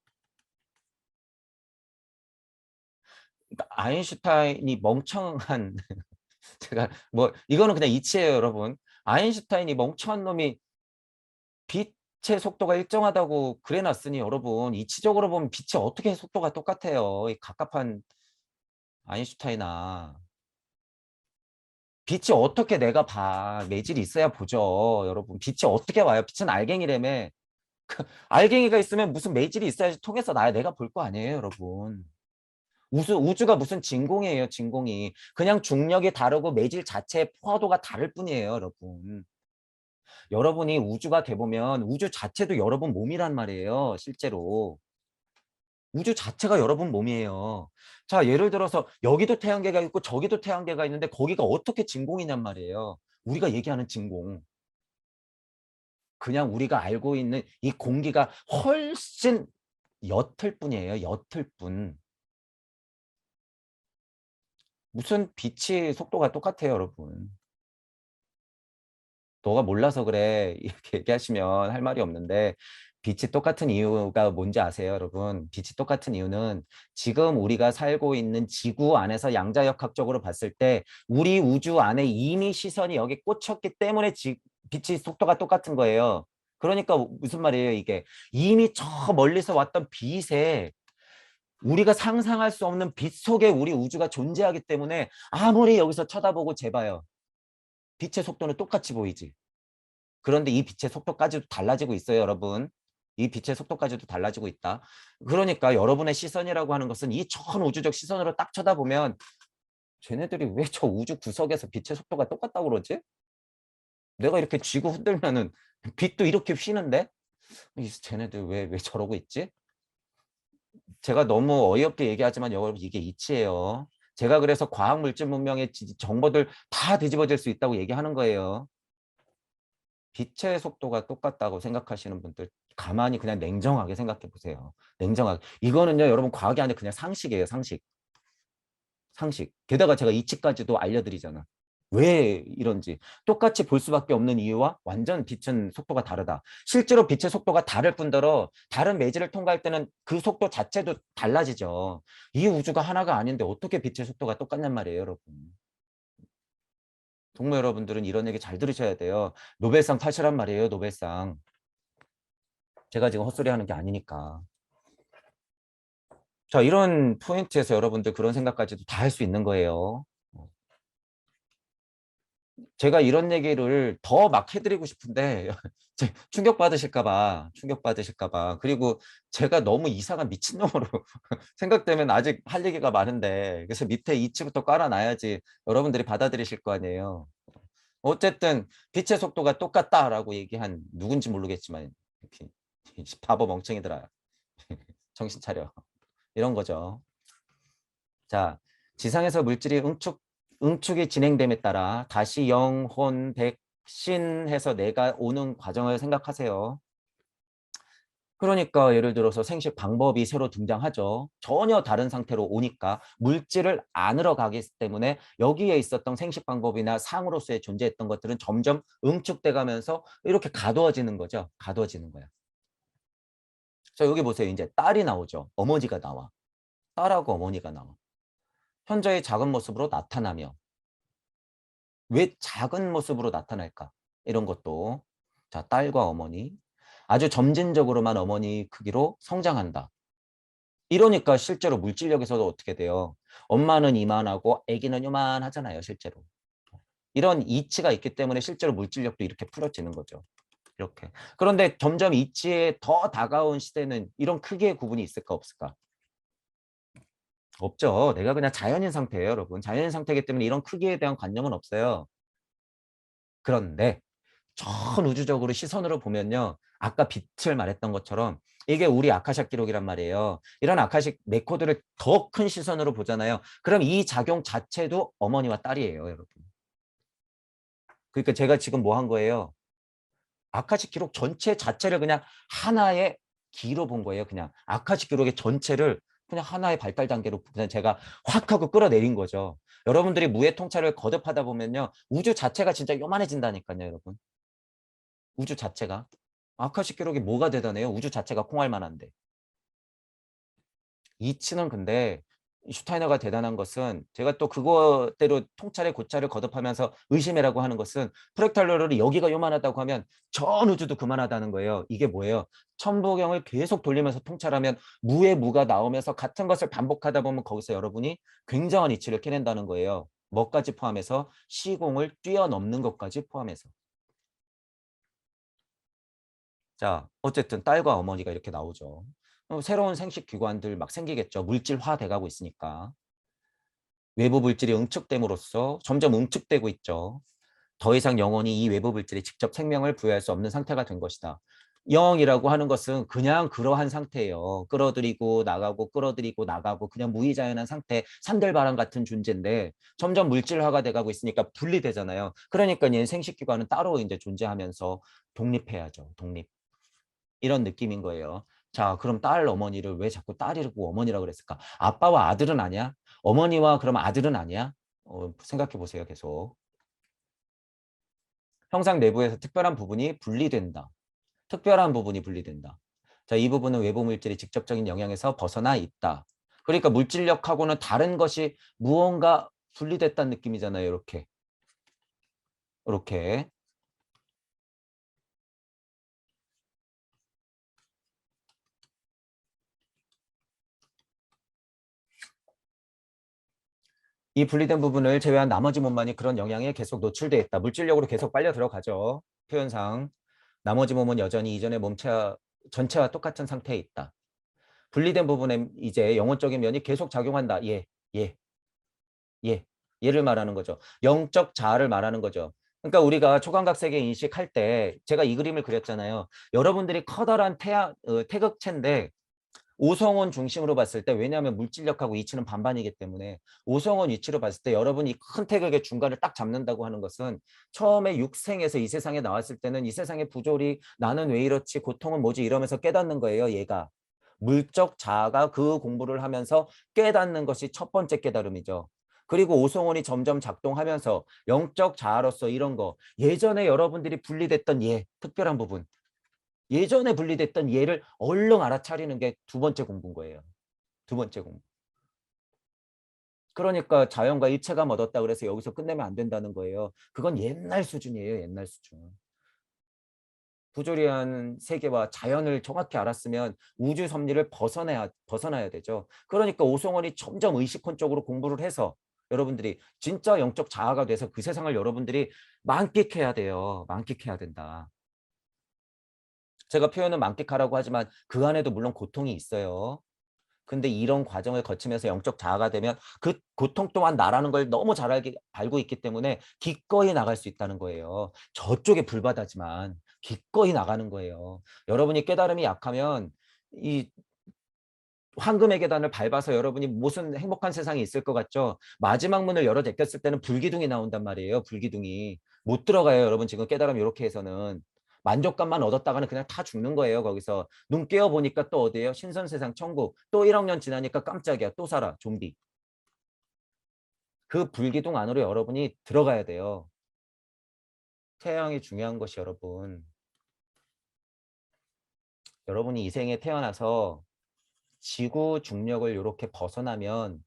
그러니까 아인슈타인이 멍청한 제가 뭐 이거는 그냥 이치예요, 여러분. 아인슈타인이 멍청한 놈이 빛의 속도가 일정하다고 그래놨으니 여러분 이치적으로 보면 빛이 어떻게 속도가 똑같아요. 이 갑갑한 아인슈타인아. 빛이 어떻게 내가 봐. 매질이 있어야 보죠. 여러분 빛이 어떻게 와요. 빛은 알갱이라며. 알갱이가 있으면 무슨 매질이 있어야지 통해서 나야 내가 볼 거 아니에요, 여러분. 우주가 무슨 진공이에요, 진공이. 그냥 중력이 다르고 매질 자체의 포화도가 다를 뿐이에요, 여러분. 여러분이 우주가 돼보면 우주 자체도 여러분 몸이란 말이에요, 실제로. 우주 자체가 여러분 몸이에요. 자, 예를 들어서 여기도 태양계가 있고 저기도 태양계가 있는데 거기가 어떻게 진공이냔 말이에요. 우리가 얘기하는 진공. 그냥 우리가 알고 있는 이 공기가 훨씬 옅을 뿐이에요. 옅을 뿐. 무슨 빛이 속도가 똑같아요, 여러분. 너가 몰라서 그래. 이렇게 얘기하시면 할 말이 없는데 빛이 똑같은 이유가 뭔지 아세요, 여러분? 빛이 똑같은 이유는 지금 우리가 살고 있는 지구 안에서 양자역학적으로 봤을 때 우리 우주 안에 이미 시선이 여기 꽂혔기 때문에 빛이 속도가 똑같은 거예요. 그러니까 무슨 말이에요, 이게? 이미 저 멀리서 왔던 빛에 우리가 상상할 수 없는 빛 속에 우리 우주가 존재하기 때문에 아무리 여기서 쳐다보고 재봐요. 빛의 속도는 똑같이 보이지. 그런데 이 빛의 속도까지도 달라지고 있어요, 여러분. 이 빛의 속도까지도 달라지고 있다. 그러니까 여러분의 시선이라고 하는 것은 이 전 우주적 시선으로 딱 쳐다보면 쟤네들이 왜 저 우주 구석에서 빛의 속도가 똑같다고 그러지? 내가 이렇게 쥐고 흔들면은 빛도 이렇게 휘는데? 쟤네들 왜 저러고 있지? 제가 너무 어이없게 얘기하지만 여러분 이게 이치예요. 제가 그래서 과학 물질 문명의 정보들 다 뒤집어질 수 있다고 얘기하는 거예요. 빛의 속도가 똑같다고 생각하시는 분들 가만히 그냥 냉정하게 생각해 보세요. 냉정하게. 이거는요, 여러분 과학이 아니라 그냥 상식이에요, 상식. 상식. 게다가 제가 이치까지도 알려드리잖아. 왜 이런지. 똑같이 볼 수밖에 없는 이유와 완전 빛은 속도가 다르다. 실제로 빛의 속도가 다를 뿐더러 다른 매질을 통과할 때는 그 속도 자체도 달라지죠. 이 우주가 하나가 아닌데 어떻게 빛의 속도가 똑같냔 말이에요, 여러분. 동무 여러분들은 이런 얘기 잘 들으셔야 돼요. 노벨상 타시란 말이에요, 노벨상. 제가 지금 헛소리 하는 게 아니니까. 자, 이런 포인트에서 여러분들 그런 생각까지도 다 할 수 있는 거예요. 제가 이런 얘기를 더 막 해드리고 싶은데 충격받으실까 봐. 그리고 제가 너무 이상한 미친놈으로 생각되면 아직 할 얘기가 많은데 그래서 밑에 이치부터 깔아놔야지 여러분들이 받아들이실 거 아니에요. 어쨌든 빛의 속도가 똑같다라고 얘기한 누군지 모르겠지만 이렇게 바보 멍청이들아 정신 차려. 이런 거죠. 자, 지상에서 물질이 응축이 진행됨에 따라 다시 영혼, 백신 해서 내가 오는 과정을 생각하세요. 그러니까 예를 들어서 생식 방법이 새로 등장하죠. 전혀 다른 상태로 오니까 물질을 안으러 가기 때문에 여기에 있었던 생식 방법이나 상으로서의 존재했던 것들은 점점 응축돼 가면서 이렇게 가두어지는 거죠. 가두어지는 거야. 자, 여기 보세요. 이제 딸이 나오죠. 어머니가 나와. 딸하고 어머니가 나와. 현재의 작은 모습으로 나타나며 왜 작은 모습으로 나타날까? 이런 것도 자, 딸과 어머니 아주 점진적으로만 어머니 크기로 성장한다. 이러니까 실제로 물질력에서도 어떻게 돼요? 엄마는 이만하고 아기는 요만하잖아요, 실제로. 이런 이치가 있기 때문에 실제로 물질력도 이렇게 풀어지는 거죠. 이렇게. 그런데 점점 이치에 더 다가온 시대는 이런 크기의 구분이 있을까 없을까? 없죠. 내가 그냥 자연인 상태예요, 여러분. 자연인 상태이기 때문에 이런 크기에 대한 관념은 없어요. 그런데 전 우주적으로 시선으로 보면요. 아까 빛을 말했던 것처럼 이게 우리 아카샤 기록이란 말이에요. 이런 아카식 레코드를 더 큰 시선으로 보잖아요. 그럼 이 작용 자체도 어머니와 딸이에요, 여러분. 그러니까 제가 지금 뭐 한 거예요? 아카식 기록 전체 자체를 그냥 하나의 기로 본 거예요. 그냥 아카식 기록의 전체를 그냥 하나의 발달 단계로 그냥 제가 확 하고 끌어내린 거죠. 여러분들이 무해 통찰을 거듭하다 보면요. 우주 자체가 진짜 요만해진다니까요, 여러분. 우주 자체가. 아카식 기록이 뭐가 대단해요? 우주 자체가 콩알 만한데. 이치는 근데 슈타이너가 대단한 것은 제가 또 그거대로 통찰에 고찰을 거듭하면서 의심해라고 하는 것은 프랙탈 롤이 여기가 요만하다고 하면 전 우주도 그만하다는 거예요. 이게 뭐예요? 천부경을 계속 돌리면서 통찰하면 무의 무가 나오면서 같은 것을 반복하다 보면 거기서 여러분이 굉장한 이치를 캐낸다는 거예요. 뭐까지 포함해서 시공을 뛰어넘는 것까지 포함해서. 자, 어쨌든 딸과 어머니가 이렇게 나오죠. 새로운 생식 기관들 막 생기겠죠. 물질화 돼가고 있으니까. 외부 물질이 응축됨으로써 점점 응축되고 있죠. 더 이상 영혼이 이 외부 물질에 직접 생명을 부여할 수 없는 상태가 된 것이다. 영이라고 하는 것은 그냥 그러한 상태예요. 끌어들이고 나가고 끌어들이고 나가고 그냥 무의자연한 상태, 산들바람 같은 존재인데 점점 물질화가 돼가고 있으니까 분리되잖아요. 그러니까 얘 생식기관은 따로 이제 존재하면서 독립해야죠. 독립. 이런 느낌인 거예요. 자, 그럼 딸 어머니를 왜 자꾸 딸이라고 어머니라고 그랬을까? 아빠와 아들은 아니야? 어머니와 그럼 아들은 아니야? 생각해 보세요, 계속. 형상 내부에서 특별한 부분이 분리된다. 특별한 부분이 분리된다. 자, 이 부분은 외부 물질이 직접적인 영향에서 벗어나 있다. 그러니까 물질력하고는 다른 것이 무언가 분리됐다는 느낌이잖아요, 이렇게. 이렇게. 이 분리된 부분을 제외한 나머지 몸만이 그런 영향에 계속 노출돼 있다. 물질력으로 계속 빨려 들어가죠. 표현상. 나머지 몸은 여전히 이전의 몸체 전체와 똑같은 상태에 있다. 분리된 부분에 이제 영혼적인 면이 계속 작용한다. 예, 예, 예. 얘를 말하는 거죠. 영적 자아를 말하는 거죠. 그러니까 우리가 초광각 세계 인식할 때 제가 이 그림을 그렸잖아요. 여러분들이 커다란 태극체인데 오성원 중심으로 봤을 때 왜냐하면 물질력하고 이치는 반반이기 때문에 오성원 위치로 봤을 때 여러분이 큰 태극의 중간을 딱 잡는다고 하는 것은 처음에 육생에서 이 세상에 나왔을 때는 이 세상의 부조리 나는 왜 이렇지 고통은 뭐지 이러면서 깨닫는 거예요. 얘가 물적 자아가 그 공부를 하면서 깨닫는 것이 첫 번째 깨달음이죠. 그리고 오성원이 점점 작동하면서 영적 자아로서 이런 거 예전에 여러분들이 분리됐던 특별한 부분 예전에 분리됐던 얘를 얼른 알아차리는 게 두 번째 공부인 거예요. 두 번째 공부. 그러니까 자연과 일체감 얻었다 그래서 여기서 끝내면 안 된다는 거예요. 그건 옛날 수준이에요. 옛날 수준. 부조리한 세계와 자연을 정확히 알았으면 우주 섭리를 벗어나야 되죠. 그러니까 오성원이 점점 의식혼 쪽으로 공부를 해서 여러분들이 진짜 영적 자아가 돼서 그 세상을 여러분들이 만끽해야 돼요. 만끽해야 된다. 제가 표현은 만끽하라고 하지만 그 안에도 물론 고통이 있어요. 근데 이런 과정을 거치면서 영적 자아가 되면 그 고통 또한 나라는 걸 너무 잘 알고 있기 때문에 기꺼이 나갈 수 있다는 거예요. 저쪽에 불바다지만 기꺼이 나가는 거예요. 여러분이 깨달음이 약하면 이 황금의 계단을 밟아서 여러분이 무슨 행복한 세상이 있을 것 같죠? 마지막 문을 열어 제꼈을 때는 불기둥이 나온단 말이에요. 불기둥이. 못 들어가요. 여러분 지금 깨달음 이렇게 해서는. 만족감만 얻었다가는 그냥 다 죽는 거예요. 거기서. 눈 깨어보니까 또 어디예요? 신선세상 천국. 또 1억 년 지나니까 깜짝이야. 또 살아. 좀비. 그 불기둥 안으로 여러분이 들어가야 돼요. 태양이 중요한 것이 여러분. 여러분이 이 생에 태어나서 지구 중력을 이렇게 벗어나면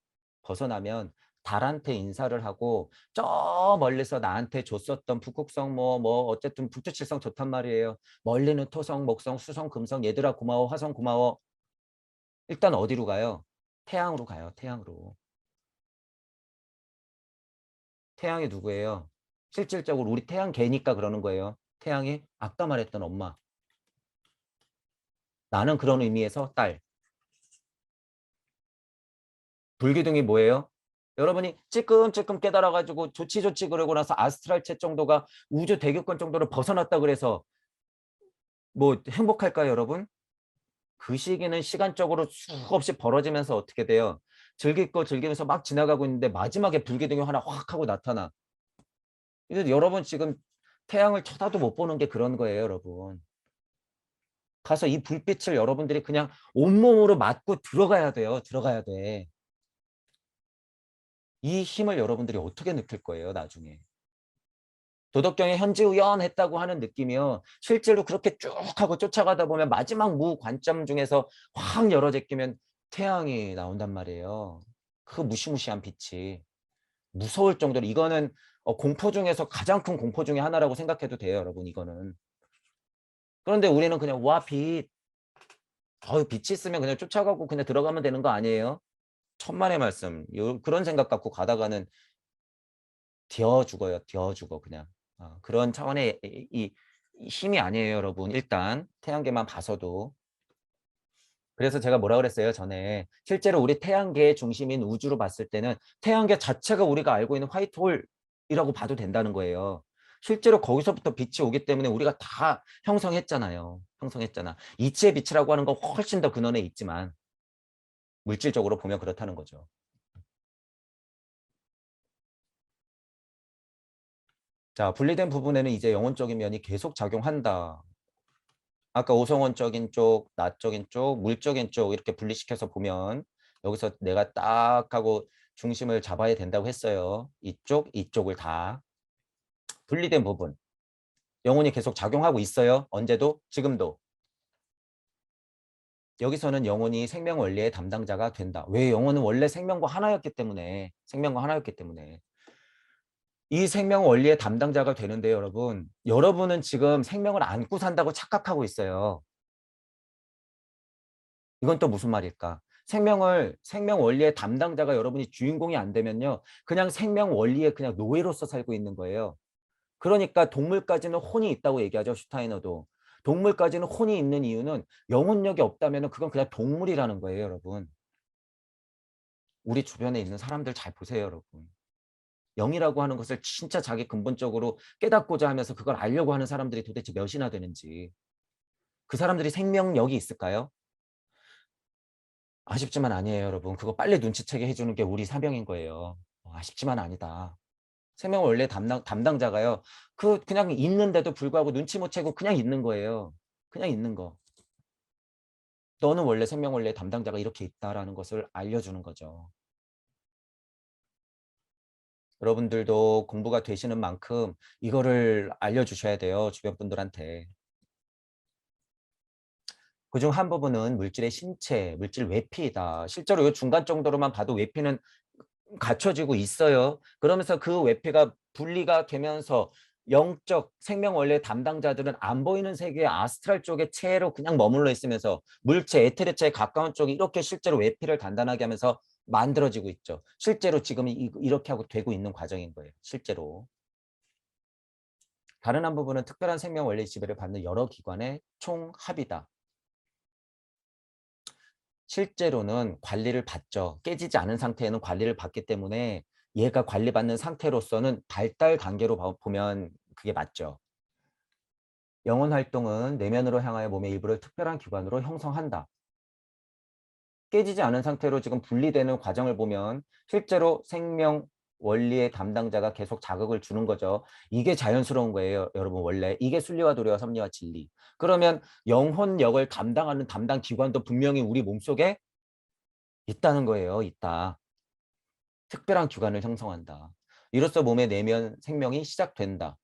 달한테 인사를 하고 저 멀리서 나한테 줬었던 북극성 뭐 어쨌든 북두칠성 좋단 말이에요. 멀리는 토성, 목성, 수성, 금성 얘들아 고마워 화성 고마워. 일단 어디로 가요? 태양으로 가요. 태양으로. 태양이 누구예요? 실질적으로 우리 태양 개니까 그러는 거예요. 태양이 아까 말했던 엄마. 나는 그런 의미에서 딸. 불기둥이 뭐예요? 여러분이 찔끔찔끔 깨달아가지고 좋지 그러고 나서 아스트랄체 정도가 우주 대기권 정도를 벗어났다 그래서 뭐 행복할까요, 여러분? 그 시기는 시간적으로 수없이 벌어지면서 어떻게 돼요? 즐길 거 즐기면서 막 지나가고 있는데 마지막에 불기둥이 하나 확 하고 나타나. 이제 여러분 지금 태양을 쳐다도 못 보는 게 그런 거예요, 여러분. 가서 이 불빛을 여러분들이 그냥 온몸으로 맞고 들어가야 돼요. 들어가야 돼. 이 힘을 여러분들이 어떻게 느낄 거예요, 나중에. 도덕경에 현지우연했다고 하는 느낌이요. 실제로 그렇게 쭉 하고 쫓아가다 보면 마지막 무 관점 중에서 확 열어 제끼면 태양이 나온단 말이에요. 그 무시무시한 빛이 무서울 정도로 이거는 공포 중에서 가장 큰 공포 중에 하나라고 생각해도 돼요, 여러분. 이거는. 그런데 우리는 그냥 와, 빛. 빛이 있으면 그냥 쫓아가고 그냥 들어가면 되는 거 아니에요? 천만의 말씀. 그런 생각 갖고 가다가는 되어 죽어요. 되어 죽어 그냥. 그런 차원의 이 힘이 아니에요, 여러분. 일단 태양계만 봐서도. 그래서 제가 뭐라 그랬어요, 전에. 실제로 우리 태양계의 중심인 우주로 봤을 때는 태양계 자체가 우리가 알고 있는 화이트홀이라고 봐도 된다는 거예요. 실제로 거기서부터 빛이 오기 때문에 우리가 다 형성했잖아요. 형성했잖아. 이치의 빛이라고 하는 건 훨씬 더 근원에 있지만 물질적으로 보면 그렇다는 거죠. 자, 분리된 부분에는 이제 영혼적인 면이 계속 작용한다. 아까 오성원적인 쪽, 나적인 쪽, 물적인 쪽 이렇게 분리시켜서 보면 여기서 내가 딱 하고 중심을 잡아야 된다고 했어요. 이쪽, 이쪽을 다. 분리된 부분. 영혼이 계속 작용하고 있어요. 언제도? 지금도. 여기서는 영혼이 생명 원리의 담당자가 된다. 왜? 영혼은 원래 생명과 하나였기 때문에. 생명과 하나였기 때문에. 이 생명 원리의 담당자가 되는데 여러분. 여러분은 지금 생명을 안고 산다고 착각하고 있어요. 이건 또 무슨 말일까? 생명 원리의 담당자가 여러분이 주인공이 안 되면요. 그냥 생명 원리의 그냥 노예로서 살고 있는 거예요. 그러니까 동물까지는 혼이 있다고 얘기하죠. 슈타이너도. 동물까지는 혼이 있는 이유는 영혼력이 없다면 그건 그냥 동물이라는 거예요, 여러분. 우리 주변에 있는 사람들 잘 보세요, 여러분. 영이라고 하는 것을 진짜 자기 근본적으로 깨닫고자 하면서 그걸 알려고 하는 사람들이 도대체 몇이나 되는지. 그 사람들이 생명력이 있을까요? 아쉽지만 아니에요, 여러분. 그거 빨리 눈치채게 해주는 게 우리 사명인 거예요. 아쉽지만 아니다. 생명 원래 담당자가요. 그냥 있는데도 불구하고 눈치 못 채고 그냥 있는 거예요. 그냥 있는 거. 너는 원래 생명 원래 담당자가 이렇게 있다라는 것을 알려주는 거죠. 여러분들도 공부가 되시는 만큼 이거를 알려주셔야 돼요. 주변 분들한테. 그중 한 부분은 물질의 신체, 물질 외피이다. 실제로 이 중간 정도로만 봐도 외피는 갖춰지고 있어요. 그러면서 그 외피가 분리가 되면서 영적 생명 원래 담당자들은 안 보이는 세계의 아스트랄 쪽의 체로 그냥 머물러 있으면서 물체, 에테르체에 가까운 쪽이 이렇게 실제로 외피를 단단하게 하면서 만들어지고 있죠. 실제로 지금 이렇게 하고 되고 있는 과정인 거예요. 실제로. 다른 한 부분은 특별한 생명 원리 지배를 받는 여러 기관의 총합이다. 실제로는 관리를 받죠. 깨지지 않은 상태에는 관리를 받기 때문에 얘가 관리받는 상태로서는 발달 단계로 보면 그게 맞죠. 영혼 활동은 내면으로 향하여 몸의 일부를 특별한 기관으로 형성한다. 깨지지 않은 상태로 지금 분리되는 과정을 보면 실제로 생명 원리의 담당자가 계속 자극을 주는 거죠. 이게 자연스러운 거예요, 여러분. 원래 이게 순리와 도리와 섭리와 진리. 그러면 영혼력을 담당하는 담당 기관도 분명히 우리 몸속에 있다는 거예요. 있다. 특별한 기관을 형성한다. 이로써 몸의 내면 생명이 시작된다.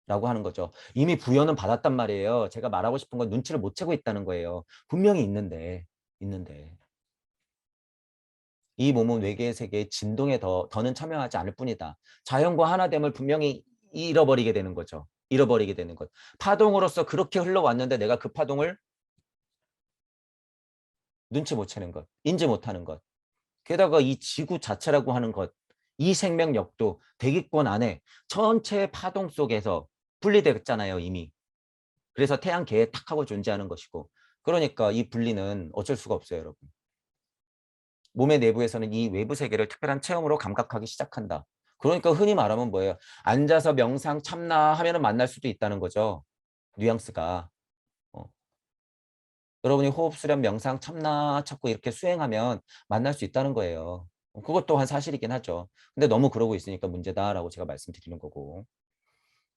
라고 하는 거죠. 이미 부여는 받았단 말이에요. 제가 말하고 싶은 건 눈치를 못 채고 있다는 거예요. 분명히 있는데. 이 몸은 외계의 세계의 진동에 더는 참여하지 않을 뿐이다. 자연과 하나됨을 분명히 잃어버리게 되는 거죠. 잃어버리게 되는 것. 파동으로서 그렇게 흘러왔는데 내가 그 파동을 눈치 못 채는 것. 인지 못하는 것. 게다가 이 지구 자체라고 하는 것, 이 생명력도 대기권 안에 전체의 파동 속에서 분리됐잖아요, 이미. 그래서 태양계에 탁 하고 존재하는 것이고. 그러니까 이 분리는 어쩔 수가 없어요, 여러분. 몸의 내부에서는 이 외부 세계를 특별한 체험으로 감각하기 시작한다. 그러니까 흔히 말하면 뭐예요? 앉아서 명상 참나 하면은 만날 수도 있다는 거죠. 뉘앙스가. 어. 여러분이 호흡 수련 명상 참나 찾고 이렇게 수행하면 만날 수 있다는 거예요. 그것 또한 사실이긴 하죠. 근데 너무 그러고 있으니까 문제다라고 제가 말씀드리는 거고.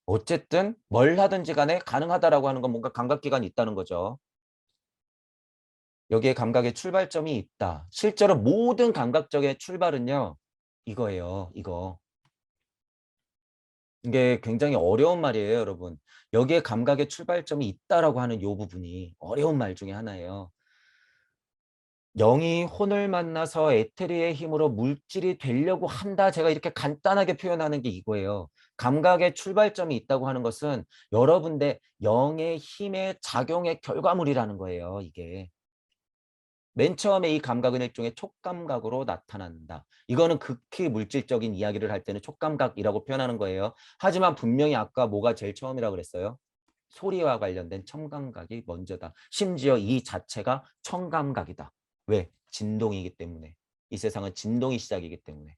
어쨌든 뭘 하든지 간에 가능하다라고 하는 건 뭔가 감각기관이 있다는 거죠. 여기에 감각의 출발점이 있다. 실제로 모든 감각적의 출발은요. 이거예요. 이거. 이게 굉장히 어려운 말이에요, 여러분. 여기에 감각의 출발점이 있다라고 하는 요 부분이 어려운 말 중에 하나예요. 영이 혼을 만나서 에테리의 힘으로 물질이 되려고 한다. 제가 이렇게 간단하게 표현하는 게 이거예요. 감각의 출발점이 있다고 하는 것은 여러분의 영의 힘의 작용의 결과물이라는 거예요, 이게. 맨 처음에 이 감각은 일종의 촉감각으로 나타난다. 이거는 극히 물질적인 이야기를 할 때는 촉감각이라고 표현하는 거예요. 하지만 분명히 아까 뭐가 제일 처음이라고 그랬어요? 소리와 관련된 청감각이 먼저다. 심지어 이 자체가 청감각이다. 왜? 진동이기 때문에. 이 세상은 진동이 시작이기 때문에.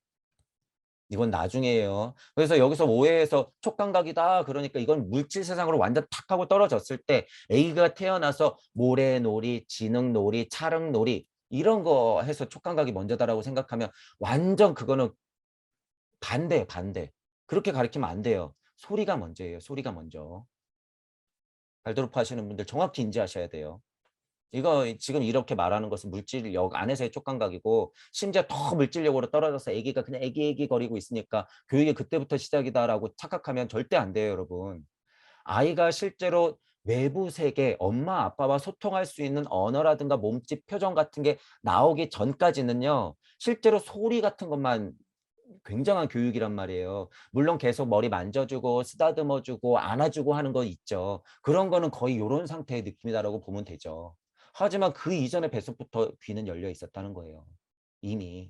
이건 나중에예요. 그래서 여기서 오해해서 촉감각이다. 그러니까 이건 물질 세상으로 완전 탁 하고 떨어졌을 때 A가 태어나서 모래놀이, 진흙놀이, 찰흙놀이 이런 거 해서 촉감각이 먼저다라고 생각하면 완전 그거는 반대예요, 반대. 그렇게 가르치면 안 돼요. 소리가 먼저예요. 소리가 먼저. 발도르프 하시는 분들 정확히 인지하셔야 돼요. 이거 지금 이렇게 말하는 것은 물질력 안에서의 촉감각이고 심지어 더 물질력으로 떨어져서 아기가 그냥 애기 거리고 있으니까 교육이 그때부터 시작이다라고 착각하면 절대 안 돼요, 여러분. 아이가 실제로 외부 세계, 엄마, 아빠와 소통할 수 있는 언어라든가 몸짓, 표정 같은 게 나오기 전까지는요. 실제로 소리 같은 것만 굉장한 교육이란 말이에요. 물론 계속 머리 만져주고 쓰다듬어주고 안아주고 하는 거 있죠. 그런 거는 거의 이런 상태의 느낌이다라고 보면 되죠. 하지만 그 이전의 뱃속부터 귀는 열려 있었다는 거예요. 이미.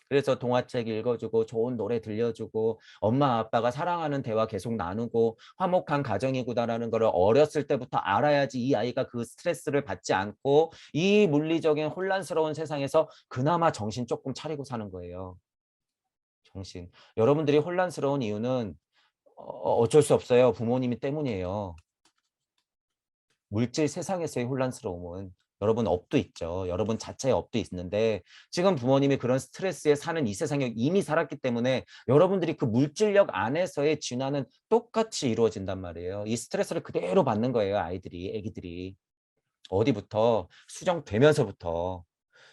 그래서 동화책 읽어주고 좋은 노래 들려주고 엄마 아빠가 사랑하는 대화 계속 나누고 화목한 가정이구나라는 거를 어렸을 때부터 알아야지 이 아이가 그 스트레스를 받지 않고 이 물리적인 혼란스러운 세상에서 그나마 정신 조금 차리고 사는 거예요. 정신. 여러분들이 혼란스러운 이유는 어쩔 수 없어요. 부모님이 때문이에요. 물질 세상에서의 혼란스러움은 여러분 업도 있죠. 여러분 자체의 업도 있는데 지금 부모님이 그런 스트레스에 사는 이 세상에 이미 살았기 때문에 여러분들이 그 물질력 안에서의 진화는 똑같이 이루어진단 말이에요. 이 스트레스를 그대로 받는 거예요. 아이들이, 애기들이. 어디부터? 수정되면서부터.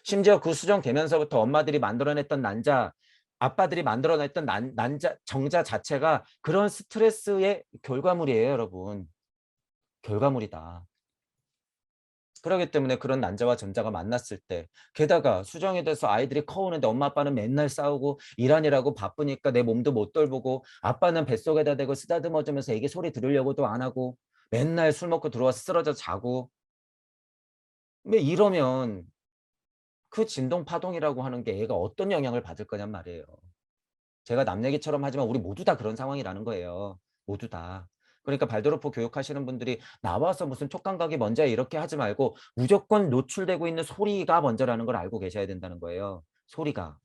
심지어 그 수정되면서부터 엄마들이 만들어냈던 난자, 아빠들이 만들어냈던 난자, 정자 자체가 그런 스트레스의 결과물이에요, 여러분. 결과물이다. 그렇기 때문에 그런 난자와 전자가 만났을 때 게다가 수정이 돼서 아이들이 커오는데 엄마 아빠는 맨날 싸우고 일하느라고 바쁘니까 내 몸도 못 돌보고 아빠는 뱃속에다 대고 쓰다듬어주면서 애기 소리 들으려고도 안 하고 맨날 술 먹고 들어와서 쓰러져 자고 왜 이러면 그 진동 파동이라고 하는 게 애가 어떤 영향을 받을 거냔 말이에요. 제가 남 얘기처럼 하지만 우리 모두 다 그런 상황이라는 거예요. 모두 다. 그러니까 발도르프 교육하시는 분들이 나와서 무슨 촉감각이 먼저야 이렇게 하지 말고 무조건 노출되고 있는 소리가 먼저라는 걸 알고 계셔야 된다는 거예요. 소리가.